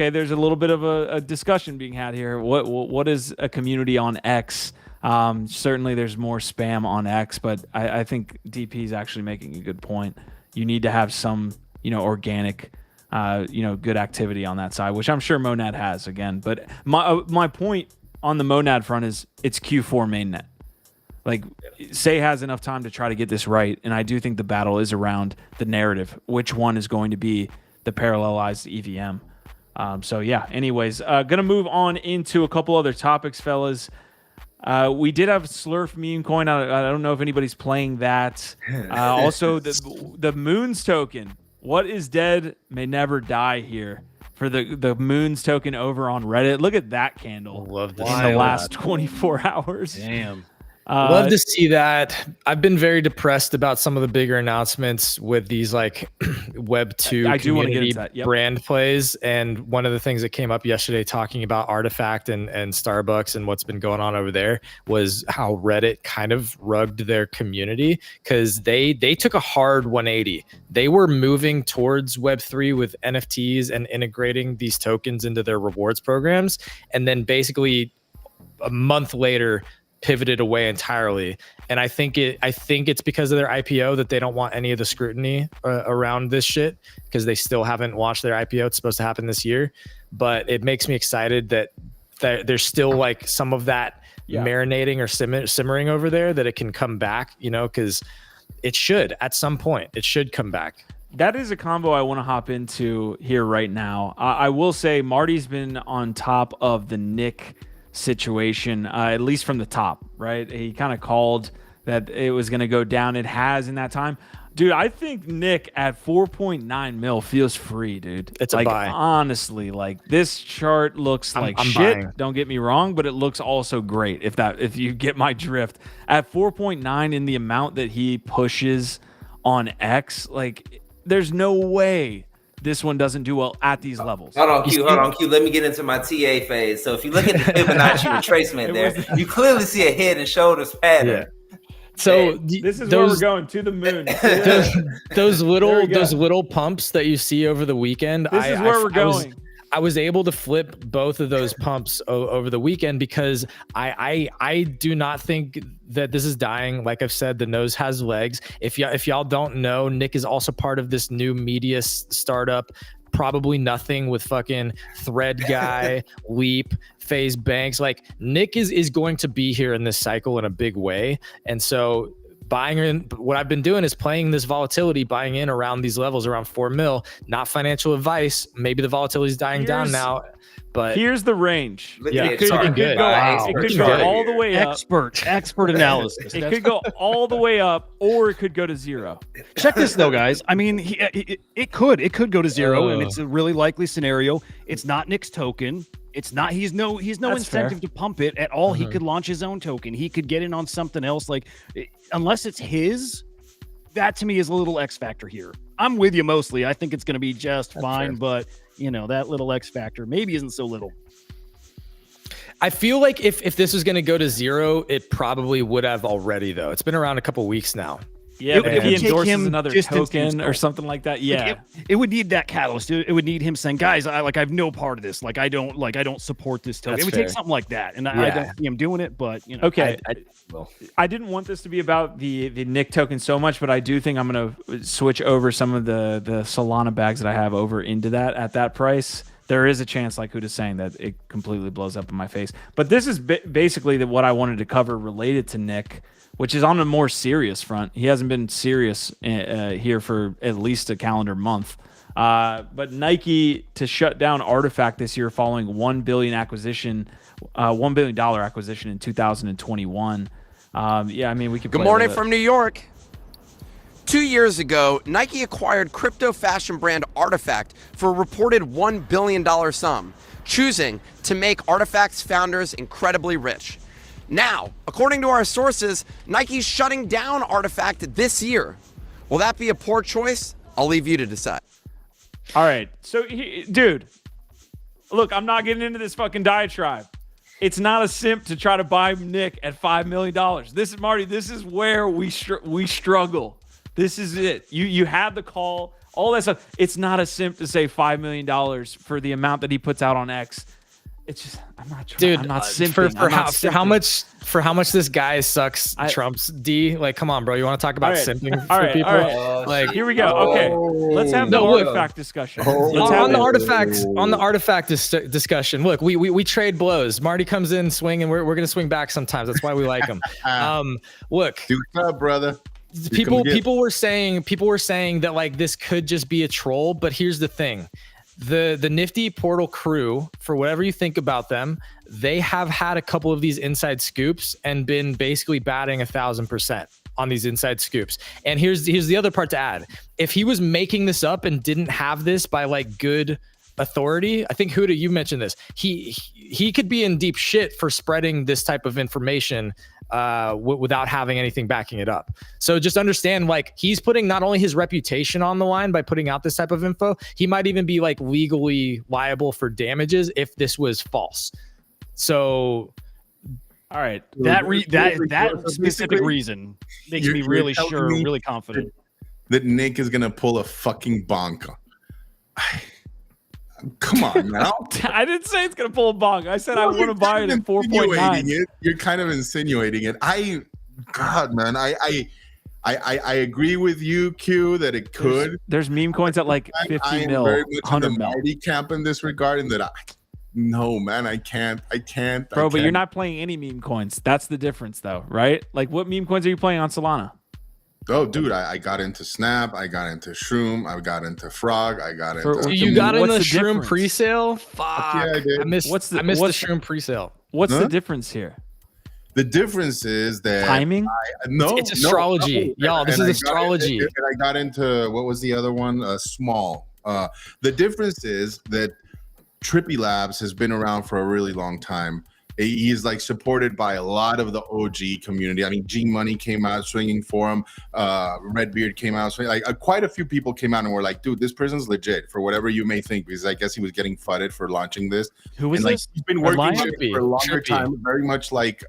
S1: there's a little bit of a discussion being had here. What is a community on X? Certainly there's more spam on X, but I think DP is actually making a good point. You need to have some, organic, good activity on that side, which I'm sure Monad has again. But my point on the Monad front is it's Q4 mainnet. Like, SEI has enough time to try to get this right, and I do think the battle is around the narrative. Which one is going to be the parallelized EVM? Anyways, gonna move on into a couple other topics, fellas. We did have Slurf meme coin. I don't know if anybody's playing that. Also, the Moons token. What is dead may never die here for the Moons token over on Reddit. Look at that candle.
S5: Love to
S1: in the last 24 hours.
S3: Damn.
S5: Love to see that. I've been very depressed about some of the bigger announcements with these like Web 2 community brand plays. And one of the things that came up yesterday talking about Artifact and Starbucks and what's been going on over there was how Reddit kind of rugged their community because they took a hard 180. They were moving towards Web 3 with NFTs and integrating these tokens into their rewards programs. And then basically a month later, pivoted away entirely, and I think it's because of their IPO that they don't want any of the scrutiny around this shit because they still haven't launched their IPO. It's supposed to happen this year, but it makes me excited that there's still like some of that marinating or simmering over there, that it can come back, because it should at some point. It should come back.
S1: That is a combo I want to hop into here right now. I will say Marty's been on top of the Nick situation, at least from the top, right? He kind of called that it was going to go down. It has in that time. Dude, I think Nick at 4.9 mil feels free, dude.
S5: It's
S1: like,
S5: a buy.
S1: Honestly, like this chart looks like shit. Buying. Don't get me wrong, but it looks also great if you get my drift. At 4.9 in the amount that he pushes on X, like there's no way this one doesn't do well at these levels.
S4: Hold on, Q. Let me get into my TA phase. So if you look at the Fibonacci retracement there, you clearly see a head and shoulders pattern.
S5: Yeah. So
S1: this is where we're going, to the moon.
S5: those little pumps that you see over the weekend.
S1: This is where we're going.
S5: I was able to flip both of those pumps over the weekend because I do not think that this is dying. Like I've said, the nose has legs. If y'all don't know, Nick is also part of this new media startup probably nothing with fucking Thread Guy, Leap, FaZe Banks. Like Nick is going to be here in this cycle in a big way. And so buying in, what I've been doing is playing this volatility, buying in around these levels, around 4 mil. Not financial advice. Maybe the volatility is dying down now, but
S1: here's the range.
S5: Yeah,
S1: it could go all the way up.
S3: Expert analysis.
S1: It could go all the way up, or it could go to 0.
S3: Check this though, guys. I mean, it could go to 0, and it's a really likely scenario. It's not Nick's token. It's not. He's no
S1: That's
S3: incentive
S1: fair.
S3: to pump it at all. He could launch his own token. He could get in on something else. Like, unless it's his, that to me is a little X factor here. I'm with you mostly. I think it's going to be just fine, but that little X factor maybe isn't so little.
S5: I feel like if this was going to go to 0, it probably would have already, though. It's been around a couple weeks now.
S1: Yeah, but if he
S3: would take
S1: endorses
S3: him
S1: another
S3: distance
S1: token or
S3: himself.
S1: something like that, yeah.
S3: It would need that catalyst. It would need him saying, "Guys, I have no part of this. Like, I don't support this token."
S5: That's
S3: It would
S5: fair.
S3: take something like that, and I don't see him doing it. But
S1: Okay. I didn't want this to be about the Nick token so much, but I do think I'm going to switch over some of the Solana bags that I have over into that at that price. There is a chance, like Huda's saying, that it completely blows up in my face. But this is basically what I wanted to cover related to Nick, which is on a more serious front. He hasn't been serious here for at least a calendar month. But Nike to shut down Artifact this year following $1 billion acquisition in 2021. I mean, we could.
S6: Good morning from New York. 2 years ago, Nike acquired crypto fashion brand Artifact for a reported $1 billion sum, choosing to make Artifact's founders incredibly rich. Now, according to our sources, Nike's shutting down Artifact this year. Will that be a poor choice? I'll leave you to decide.
S1: All right. So, dude, look, I'm not getting into this fucking diatribe. It's not a simp to try to buy Nick at $5 million. This is, Marty, this is where we struggle. This is it. You had the call, all that stuff. It's not a simp to say $5 million for the amount that he puts out on X. It's just, I'm not trying.
S5: Dude,
S1: I'm not simping.
S5: For how much this guy sucks Trump's D. Like, come on, bro. You want to talk about simping for people?
S1: All right.
S5: Like,
S1: here we go. Okay, let's have the Artifact discussion.
S5: On the artifact discussion. Look, we trade blows. Marty comes in swinging. We're gonna swing back sometimes. That's why we like him. Look,
S2: do up, brother.
S5: People were saying that like this could just be a troll, but here's the thing. The Nifty Portal crew, for whatever you think about them, they have had a couple of these inside scoops and been basically batting 1,000% on these inside scoops. And here's the other part to add. If he was making this up and didn't have this by like good authority, I think Huda, you mentioned this. He could be in deep shit for spreading this type of information without having anything backing it up. So just understand, like, he's putting not only his reputation on the line by putting out this type of info, he might even be like legally liable for damages if this was false. So,
S1: all right,
S3: that specific reason makes me really sure, really confident
S2: that Nick is gonna pull a fucking bonk. Come on now.
S1: I didn't say it's gonna pull a bonk. I said I want to buy it at 4.9.
S2: You're kind of insinuating it. God, man, I agree with you, Q, that it could.
S1: There's meme coins at like 50 mil,
S2: very much
S1: 100
S2: in the
S1: mil.
S2: Marty camp in this regard, and that no, man, I can't.
S1: Bro, but you're not playing any meme coins. That's the difference, though, right? Like, what meme coins are you playing on Solana?
S2: Oh, dude, I got into Snap, I got into Shroom, I got into Frog, I got into.
S5: You got in the
S1: Shroom
S5: presale? Fuck,
S2: yeah, I did.
S5: I missed the Shroom presale.
S1: What's the difference here?
S2: The difference is that
S1: timing.
S5: It's astrology, y'all. This is astrology.
S2: And I got into what was the other one? Small. The difference is that Trippy Labs has been around for a really long time. He's like supported by a lot of the OG community. I mean, G Money came out swinging for him. Redbeard came out swinging. Like quite a few people came out and were like, "Dude, this person's legit." For whatever you may think, because I guess he was getting fudded for launching this.
S1: Who was this?
S2: He's been working for a longer time. Very much like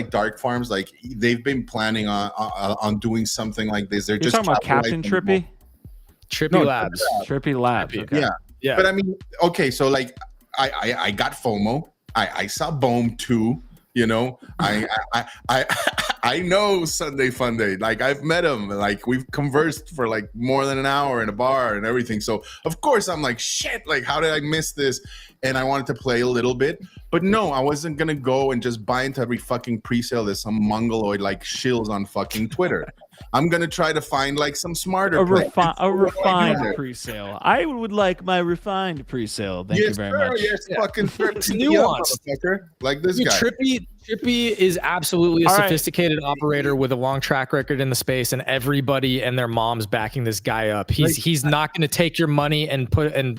S2: Dark Farms. Like they've been planning on doing something like this. They're just
S1: talking about Captain Trippy.
S5: Trippy Labs.
S1: Trippy Labs. Okay.
S2: Yeah. But I mean, okay, so like I got FOMO. I saw Boom too, you know. I I know Sunday Fun Day. Like I've met him. Like we've conversed for like more than an hour in a bar and everything. So of course I'm like, shit, like how did I miss this? And I wanted to play a little bit. But no, I wasn't gonna go and just buy into every fucking pre-sale that some mongoloid like shills on fucking Twitter. I'm gonna try to find like some smarter
S1: refined pre-sale. I would like my refined pre-sale. Thank you very much.
S2: Yes, fucking
S5: It's nuanced.
S2: like this guy.
S5: Trippy is absolutely a
S1: All right.
S5: sophisticated operator with a long track record in the space, and everybody and their mom's backing this guy up. He's not going to take your money and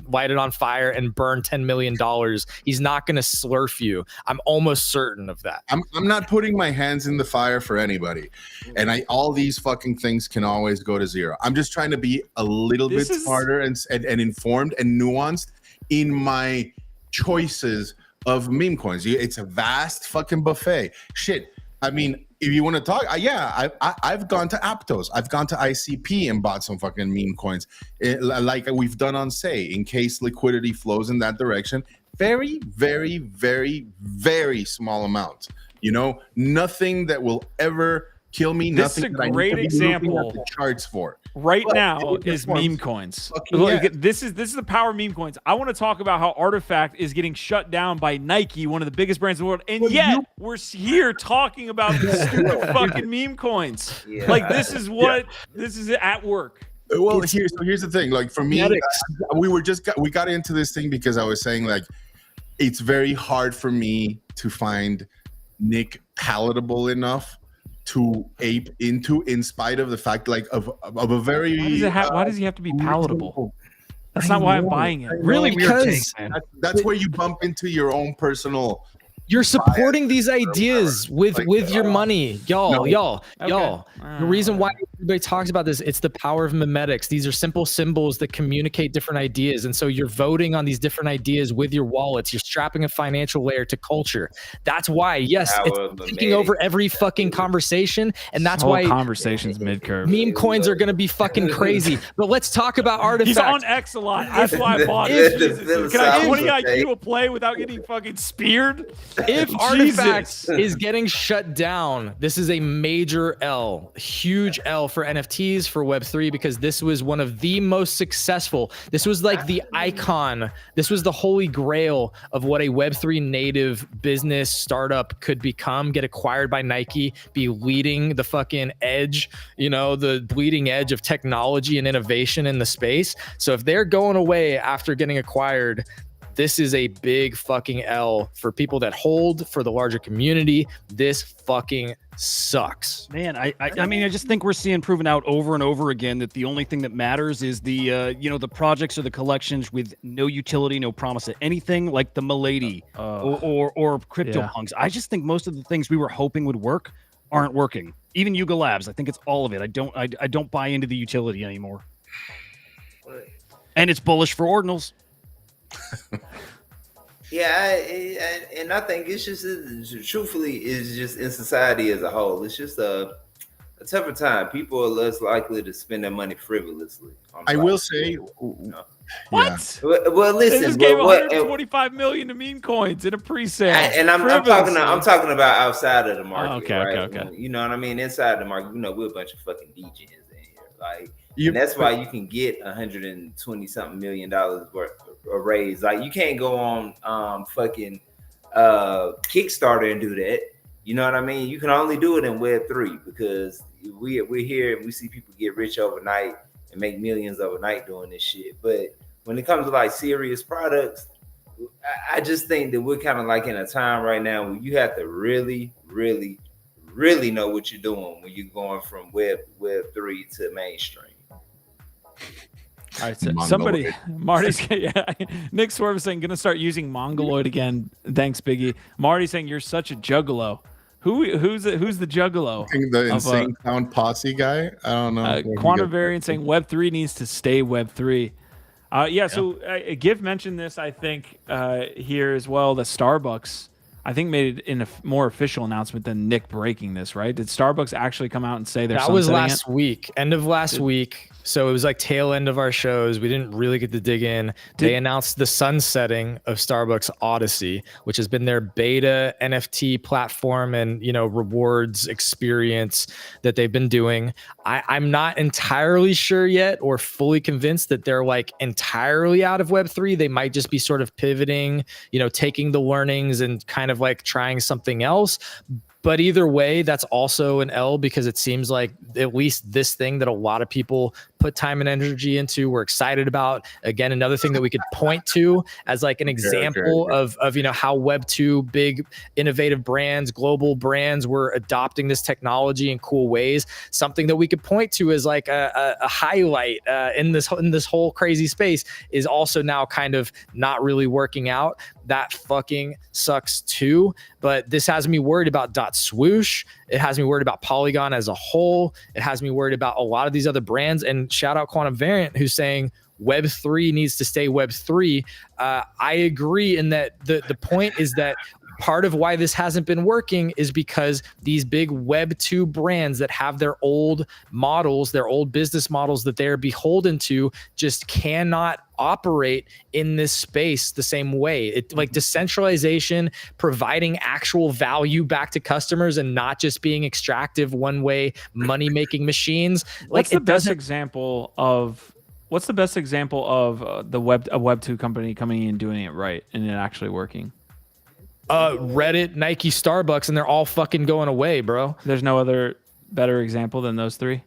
S5: light it on fire and burn $10 million. He's not going to slurf you. I'm almost certain of that.
S2: I'm not putting my hands in the fire for anybody, and all these fucking things can always go to zero. I'm just trying to be a little bit smarter and informed and nuanced in my choices of meme coins. It's a vast fucking buffet. Shit. I mean, if you want to talk, I've gone to Aptos. I've gone to ICP and bought some fucking meme coins, like we've done on SEI, in case liquidity flows in that direction. Very, very, very, very small amounts. You know, nothing that will ever kill me.
S1: This is
S2: nothing
S1: a
S2: that
S1: great
S2: I need to be looking
S1: example.
S2: at the charts for.
S1: Right
S2: But
S1: now
S2: it
S1: is
S2: performs
S1: meme coins.
S2: fucking
S1: Look,
S2: yeah.
S1: this is the power of meme coins. I want to talk about how Artifact is getting shut down by Nike, one of the biggest brands in the world, and yet we're here talking about these stupid fucking meme coins.
S4: Yeah.
S1: Like this is what this is at work.
S2: Well, here's the thing. Like for me, we got into this thing because I was saying like it's very hard for me to find Nick palatable enough to ape into, in spite of the fact like of a very.
S1: Why does he have to be palatable? That's not why I'm buying it.
S3: Really weird take,
S5: Because
S3: man.
S2: That's where you bump into your own personal.
S5: you're supporting these ideas with your money, y'all.
S1: Okay.
S5: The reason why everybody talks about this, it's the power of memetics. These are simple symbols that communicate different ideas, and so you're voting on these different ideas with your wallets. You're strapping a financial layer to culture. That's why, yes,
S4: Power of
S5: it's taking over every fucking conversation, and that's why
S1: conversations mid-curve.
S5: meme coins are gonna be fucking crazy. But let's talk about Artifact.
S1: He's on X a lot. That's why I bought it.
S4: The
S1: Jesus. Can I 20
S4: philosophical
S1: IQ a play without getting fucking speared?
S5: If Artifact is getting shut down, this is a major L, huge L for NFTs, for Web3, because this was one of the most successful. This was like the icon. This was the holy grail of what a Web3 native business startup could become, get acquired by Nike, be leading the fucking edge, the bleeding edge of technology and innovation in the space. So if they're going away after getting acquired, this is a big fucking L for people that hold, for the larger community. This fucking sucks.
S3: Man, I mean, I just think we're seeing proven out over and over again that the only thing that matters is the the projects or the collections with no utility, no promise of anything, like the Milady or CryptoPunks. I just think most of the things we were hoping would work aren't working. Even Yuga Labs, I think it's all of it. I don't buy into the utility anymore. And it's bullish for Ordinals.
S4: Yeah, and I think it's just, truthfully, it's just in society as a whole, it's just a tougher time. People are less likely to spend their money frivolously.
S2: I will say,
S1: What?
S4: Well,
S1: They
S4: listen,
S1: just gave
S4: but
S1: 125 million to meme coins in a pre-sale.
S4: and I'm talking about outside of the market.
S1: Okay,
S4: right?
S1: okay.
S4: You know what I mean? Inside the market, we're a bunch of fucking degens in here, like.
S2: You-
S4: And that's why you can get $120-something million worth of raise. Like you can't go on fucking Kickstarter and do that. You know what I mean? You can only do it in Web3 because we're here and we see people get rich overnight and make millions overnight doing this shit. But when it comes to like serious products, I just think that we're kind of like in a time right now where you have to really, really, really know what you're doing when you're going from Web3 to mainstream.
S1: All right, so somebody, Marty's, Nick Swerve is saying, gonna start using Mongoloid again. Thanks, Biggie. Marty's saying, you're such a juggalo. Who's the juggalo?
S2: I think the Insane Clown Posse guy. I don't know.
S1: Quantum Variant saying Web3 needs to stay Web3. So Giff mentioned this, I think, here as well, that Starbucks, I think, made it in a more official announcement than Nick breaking this, right? Did Starbucks actually come out and say they're
S5: That was
S1: sunsetting
S5: last week, end of last week. So it was like tail end of our shows. We didn't really get to dig in. They announced the sunsetting of Starbucks Odyssey, which has been their beta NFT platform and, you know, rewards experience that they've been doing. I'm not entirely sure yet or fully convinced that they're like entirely out of Web3. They might just be sort of pivoting, you know, taking the learnings and kind of like trying something else. But either way, that's also an L, because it seems like at least this thing that a lot of people put time and energy into, we're excited about. Again, another thing that we could point to as like an example of you know, how Web 2 big innovative brands, global brands were adopting this technology in cool ways. Something that we could point to as like a highlight in this whole crazy space is also now kind of not really working out. That fucking sucks too. But this has me worried about .swoosh. It has me worried about Polygon as a whole. It has me worried about a lot of these other brands. And shout out Quantum Variant, who's saying Web3 needs to stay Web3. I agree in that the point is that part of why this hasn't been working is because these big Web 2 brands that have their old models, their old business models that they're beholden to, just cannot operate in this space the same way. It like decentralization, providing actual value back to customers and not just being extractive one way money making machines.
S1: What's the best example of a Web 2 company coming in and doing it right and it actually working?
S5: Reddit, Nike, Starbucks, and they're all fucking going away, bro.
S1: There's no other better example than those three.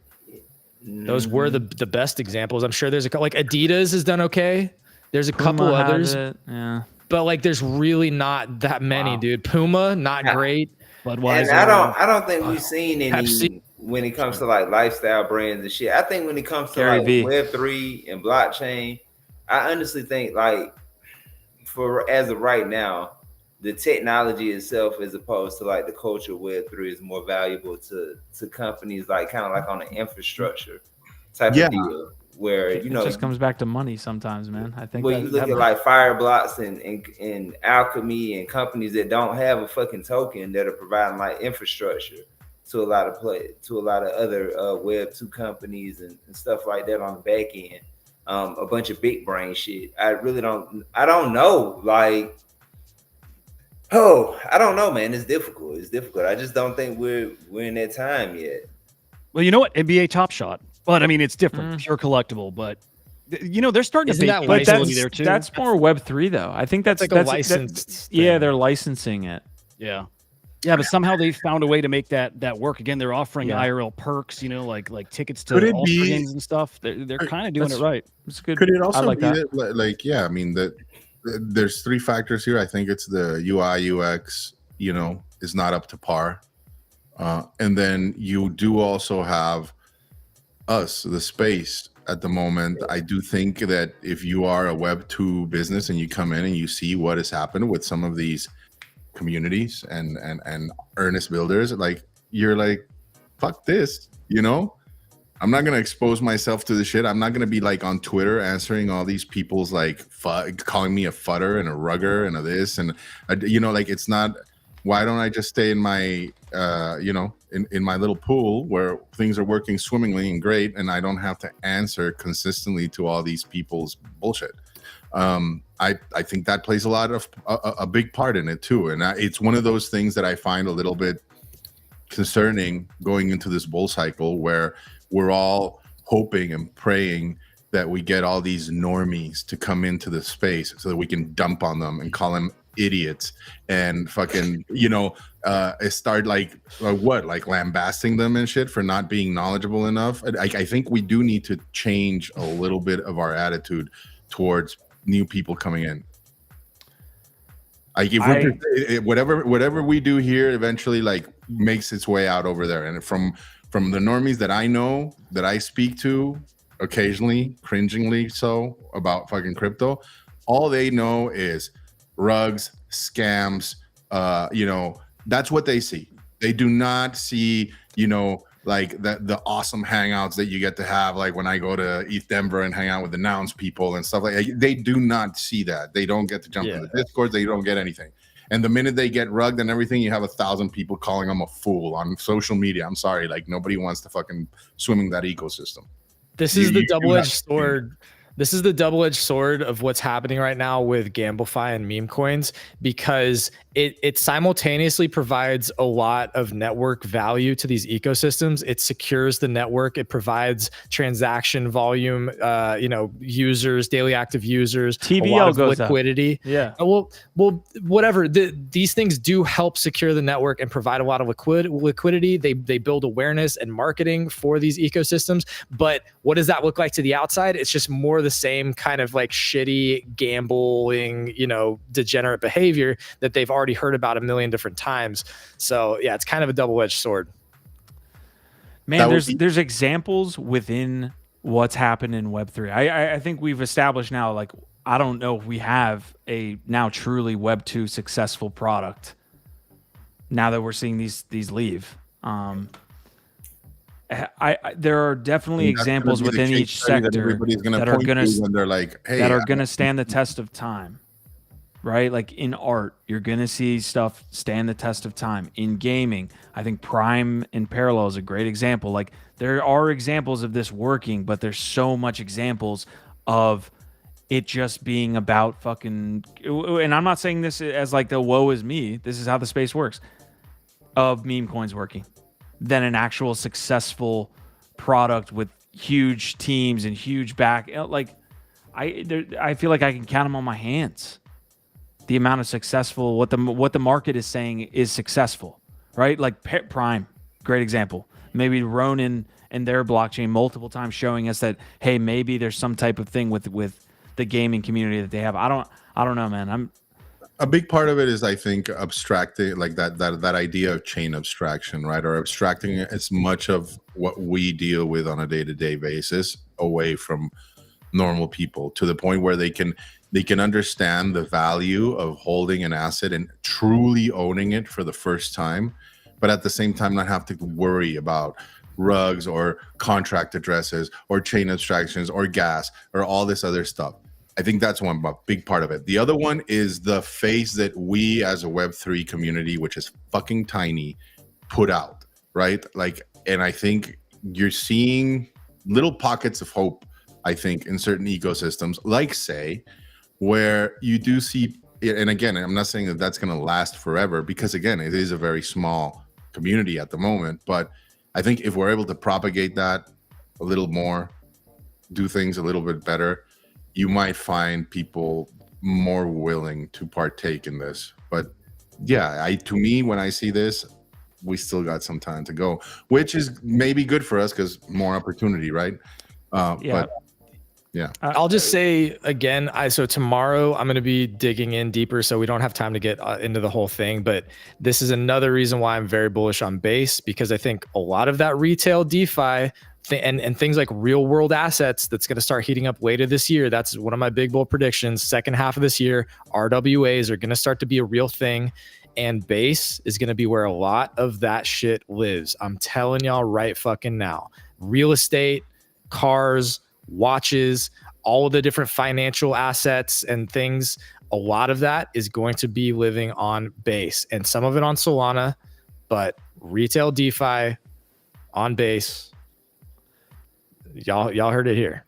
S5: Those were the best examples. I'm sure there's like Adidas has done okay. There's a couple others,
S1: yeah,
S5: but like there's really not that many, dude. Puma, not great.
S4: Budweiser. And I don't think we've seen any Pepsi. When it comes to like lifestyle brands and shit. I think when it comes to like Web3 and blockchain, I honestly think like for as of right now, the technology itself, as opposed to like the culture of Web3, is more valuable to companies like kind of like on an infrastructure type of deal, where you know
S1: it just comes back to money sometimes, man. I think
S4: when you look at like Fireblocks and Alchemy and companies that don't have a fucking token that are providing like infrastructure to a lot of other Web 2 companies and stuff like that on the back end, a bunch of big brain shit. I don't know, like. Oh, I don't know, man. It's difficult. I just don't think we're in that time yet.
S3: Well, you know what? NBA Top Shot. But I mean, it's different. Pure collectible. But you know, they're starting to bake facility there too.
S1: That's more Web3 though. I think that's
S5: like a licensed.
S1: Yeah, they're licensing it.
S3: Yeah. Yeah, but somehow they found a way to make that work. Again, they're offering IRL perks, you know, like tickets to All-Star games and stuff. They're kind of doing it right.
S1: It's good.
S2: Could it also be that, like, yeah, I mean, that there's three factors here. I think it's the UI, UX, you know, is not up to par. And then you do also have us, the space at the moment. I do think that if you are a Web 2 business and you come in and you see what has happened with some of these communities and earnest builders, like you're like, fuck this, you know? I'm not going to expose myself to the shit. I'm not going to be like on Twitter answering all these people's like calling me a futter and a rugger and a this and you know, like it's not. Why don't I just stay in my you know, in my little pool where things are working swimmingly and great, and I don't have to answer consistently to all these people's bullshit. I think that plays a big part in it too, and it's one of those things that I find a little bit concerning going into this bull cycle where we're all hoping and praying that we get all these normies to come into the space so that we can dump on them and call them idiots and fucking, you know, start like lambasting them and shit for not being knowledgeable enough. I think we do need to change a little bit of our attitude towards new people coming in. Like if whatever we do here eventually like makes its way out over there, and from the normies that I know, that I speak to occasionally, cringingly so, about fucking crypto, all they know is rugs, scams, you know, that's what they see. They do not see, you know, like the awesome hangouts that you get to have, like when I go to East Denver and hang out with the Nouns people and stuff like that. They do not see that. They don't get to jump in the Discord. They don't get anything. And the minute they get rugged and everything, you have 1,000 people calling them a fool on social media. I'm sorry, like nobody wants to fucking swim in that ecosystem.
S5: This is the double-edged sword. This is the double-edged sword of what's happening right now with Gamblify and meme coins, because it simultaneously provides a lot of network value to these ecosystems. It secures the network. It provides transaction volume, users, daily active users,
S1: TVL
S5: a lot of
S1: goes
S5: liquidity.
S1: Up. Yeah.
S5: Well, whatever. These things do help secure the network and provide a lot of liquidity. They build awareness and marketing for these ecosystems. But what does that look like to the outside? It's just more the same kind of like shitty gambling, degenerate behavior that they've already heard about a million different times. So yeah, it's kind of a double-edged sword.
S1: Man, there's examples within what's happened in Web3. I think we've established now, like, I don't know if we have a now truly Web2 successful product now that we're seeing these leave. There are definitely examples within each sector that are going to,
S2: when they're like, hey,
S1: that are going to stand the test of time, right? Like in art, you're going to see stuff stand the test of time. In gaming, I think Prime and Parallel is a great example. Like there are examples of this working, but there's so much examples of it just being about fucking, and I'm not saying this as like the woe is me. This is how the space works, of meme coins working than an actual successful product with huge teams and huge back. Like I feel like I can count them on my hands. The amount of successful, what the market is saying is successful, right? Like Prime, great example. Maybe Ronin and their blockchain multiple times showing us that, hey, maybe there's some type of thing with the gaming community that they have. I don't know, man.
S2: A big part of it is, I think, abstracting, like that idea of chain abstraction, right? Or abstracting as much of what we deal with on a day-to-day basis away from normal people, to the point where they can understand the value of holding an asset and truly owning it for the first time, but at the same time not have to worry about rugs or contract addresses or chain abstractions or gas or all this other stuff. I think that's one big part of it. The other one is the face that we as a Web3 community, which is fucking tiny, put out, right? Like, and I think you're seeing little pockets of hope, I think, in certain ecosystems, like SEI, where you do see, and again, I'm not saying that that's going to last forever, because again, it is a very small community at the moment, but I think if we're able to propagate that a little more, do things a little bit better, you might find people more willing to partake in this. But yeah, to me, when I see this, we still got some time to go, which is maybe good for us because more opportunity, right? But yeah.
S5: I'll just say again, so tomorrow I'm going to be digging in deeper, so we don't have time to get into the whole thing. But this is another reason why I'm very bullish on Base, because I think a lot of that retail DeFi and things like real world assets that's going to start heating up later this year. That's one of my big bold predictions. Second half of this year, RWAs are going to start to be a real thing, and Base is going to be where a lot of that shit lives. I'm telling y'all right fucking now. Real estate, cars, watches, all of the different financial assets and things, a lot of that is going to be living on Base, and some of it on Solana, but retail DeFi on Base. Y'all heard it here.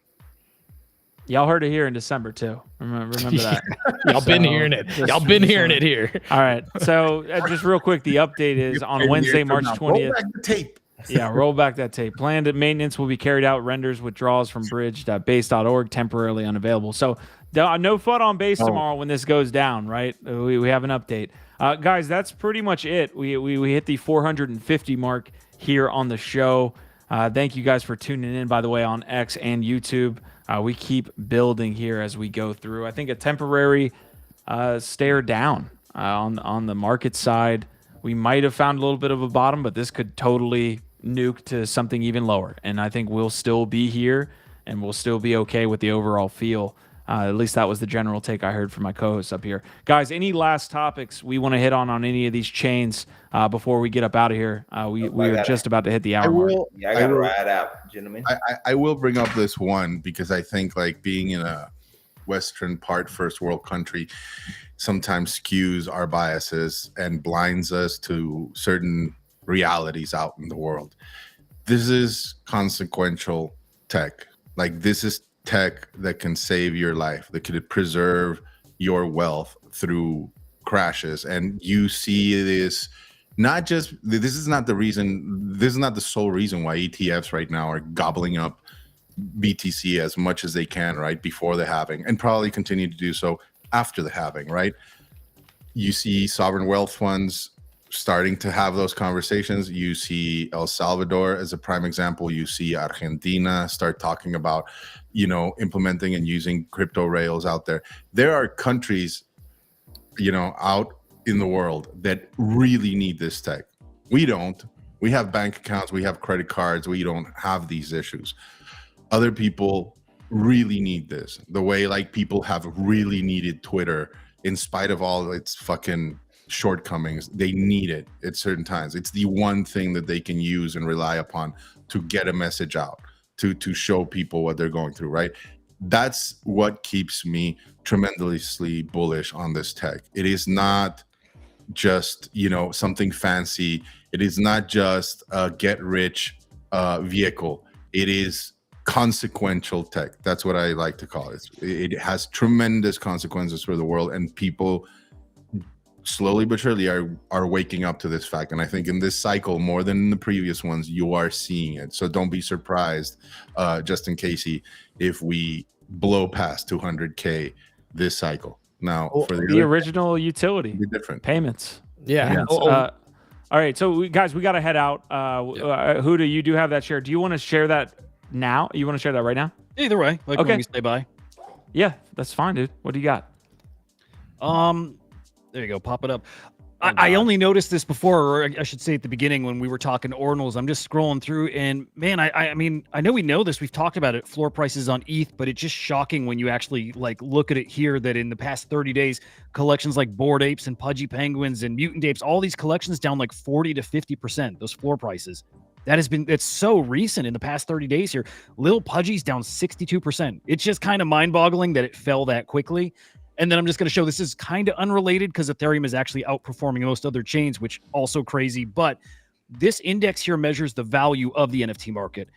S1: Y'all heard it here in December too. Remember that.
S5: Y'all been hearing it. Y'all been hearing it here.
S1: All right. So just real quick, the update is on Wednesday, March 20th.
S2: Roll back the tape.
S1: Yeah, roll back that tape. Planned maintenance will be carried out. Renders withdrawals from bridge.base.org temporarily unavailable. So no FUD on Base tomorrow when this goes down, right? We have an update. Guys, that's pretty much it. We hit the 450 mark here on the show. Thank you guys for tuning in, by the way, on X and YouTube. We keep building here as we go through. I think a temporary stare down on the market side. We might have found a little bit of a bottom, but this could totally nuke to something even lower. And I think we'll still be here and we'll still be okay with the overall feel. At least that was the general take I heard from my co-hosts up here. Guys, any last topics we want to hit on any of these chains before we get up out of here? We're just about to hit the hour mark.
S4: Yeah, I got to ride out, gentlemen.
S2: I will bring up this one because I think like being in a Western part first world country sometimes skews our biases and blinds us to certain realities out in the world. This is consequential tech. Like, this is tech that can save your life, that could preserve your wealth through crashes. And you see this, not just, this is not the sole reason why ETFs right now are gobbling up BTC as much as they can, right, before the halving, and probably continue to do so after the halving, right? You see sovereign wealth funds starting to have those conversations. You see El Salvador as a prime example. You see Argentina start talking about, implementing and using crypto rails out there. There are countries, out in the world that really need this tech. We don't. We have bank accounts, we have credit cards, we don't have these issues. Other people really need this, the way like people have really needed Twitter in spite of all its fucking shortcomings. They need it at certain times. It's the one thing that they can use and rely upon to get a message out, to show people what they're going through, right? That's what keeps me tremendously bullish on this tech. It is not just, something fancy. It is not just a get rich vehicle. It is consequential tech. That's what I like to call it. It has tremendous consequences for the world, and people slowly but surely are waking up to this fact. And I think in this cycle, more than in the previous ones, you are seeing it. So don't be surprised, Justin Casey, if we blow past 200K this cycle. Now, for the
S1: original utility,
S2: different
S1: payments.
S5: Yeah.
S1: All right, so guys, we got to head out. Huda, you do have that share. Do you want to share that now? You want to share that right now?
S3: Either way, like
S1: Okay.
S3: when we say bye.
S1: Yeah, that's fine, dude. What do you got?
S3: There you go. Pop it up. I only noticed this before, or I should say at the beginning when we were talking Ordinals. I'm just scrolling through, and man, I mean, I know we know this. We've talked about it. Floor prices on ETH, but it's just shocking when you actually like look at it here. That in the past 30 days, collections like Bored Apes and Pudgy Penguins and Mutant Apes, all these collections down like 40 to 50%. Those floor prices. It's so recent in the past 30 days here. Lil Pudgy's down 62%. It's just kind of mind-boggling that it fell that quickly. And then I'm just going to show this is kind of unrelated because Ethereum is actually outperforming most other chains, which also crazy. But this index here measures the value of the NFT market.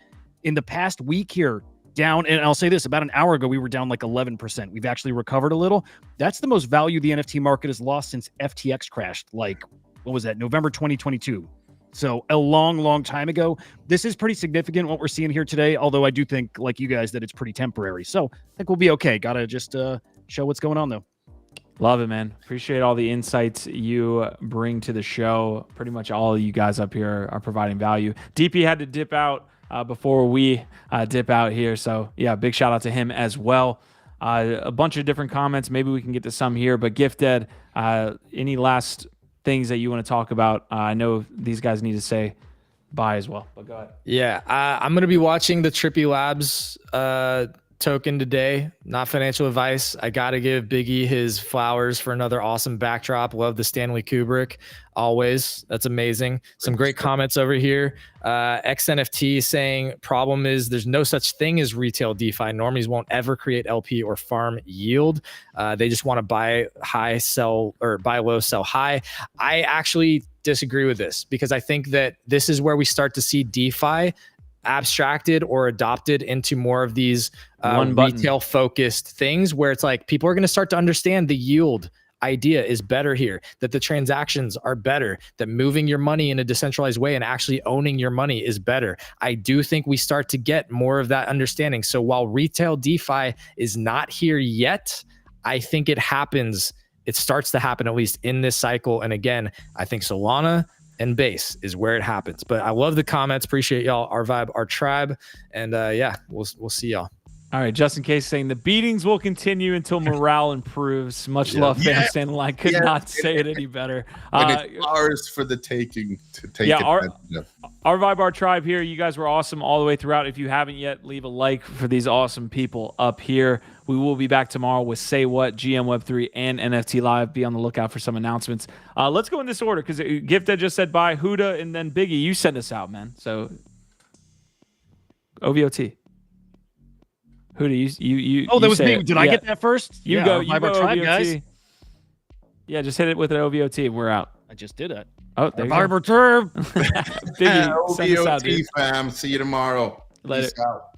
S3: In the past week here, down, and I'll say this, about an hour ago, we were down like 11%. We've actually recovered a little. That's the most value the NFT market has lost since FTX crashed. Like, what was that? November 2022. So a long, long time ago. This is pretty significant what we're seeing here today. Although I do think, like you guys, that it's pretty temporary. So I think we'll be okay. Got to just show what's going on, though.
S1: Love it, man. Appreciate all the insights you bring to the show. Pretty much all of you guys up here are providing value. DP had to dip out before we dip out here. So, yeah, big shout out to him as well. A bunch of different comments. Maybe we can get to some here. But Gifted, any last things that you want to talk about? I know these guys need to say bye as well. But go ahead.
S5: Yeah, I'm going to be watching the Trippy Labs token today. Not financial advice. I got to give Biggie his flowers for another awesome backdrop. Love the Stanley Kubrick. Always. That's amazing. Some great comments over here. XNFT saying problem is there's no such thing as retail DeFi. Normies won't ever create LP or farm yield. They just want to buy high, sell, or buy low, sell high. I actually disagree with this because I think that this is where we start to see DeFi abstracted or adopted into more of these retail focused things where it's like people are going to start to understand the yield idea is better here, that the transactions are better, that moving your money in a decentralized way and actually owning your money is better. I do think we start to get more of that understanding. So while retail DeFi is not here yet, I think it happens. It starts to happen at least in this cycle. And again, I think Solana and base is where it happens. But I love the comments. Appreciate y'all, our vibe, our tribe. And yeah, we'll see y'all.
S1: All right, Justin Case saying the beatings will continue until morale improves. Much love, fam. Stand in line. Could not say it any better.
S2: And it's ours for the taking to take it.
S1: Our vibe, our tribe here. You guys were awesome all the way throughout. If you haven't yet, leave a like for these awesome people up here. We will be back tomorrow with Say What, GM Web3, and NFT Live. Be on the lookout for some announcements. Let's go in this order because Gifted just said bye. Huda, and then Biggie. You sent us out, man. So OVOT. Huda, you.
S3: Oh, that was me. Did I get that first?
S1: You go.
S3: You go, tribe, guys.
S1: Yeah, just hit it with an OVOT and we're out.
S3: I just did it.
S1: Oh, there you go.
S3: Biggie,
S2: OVOT, fam. See you tomorrow.
S1: Later.
S2: Peace out.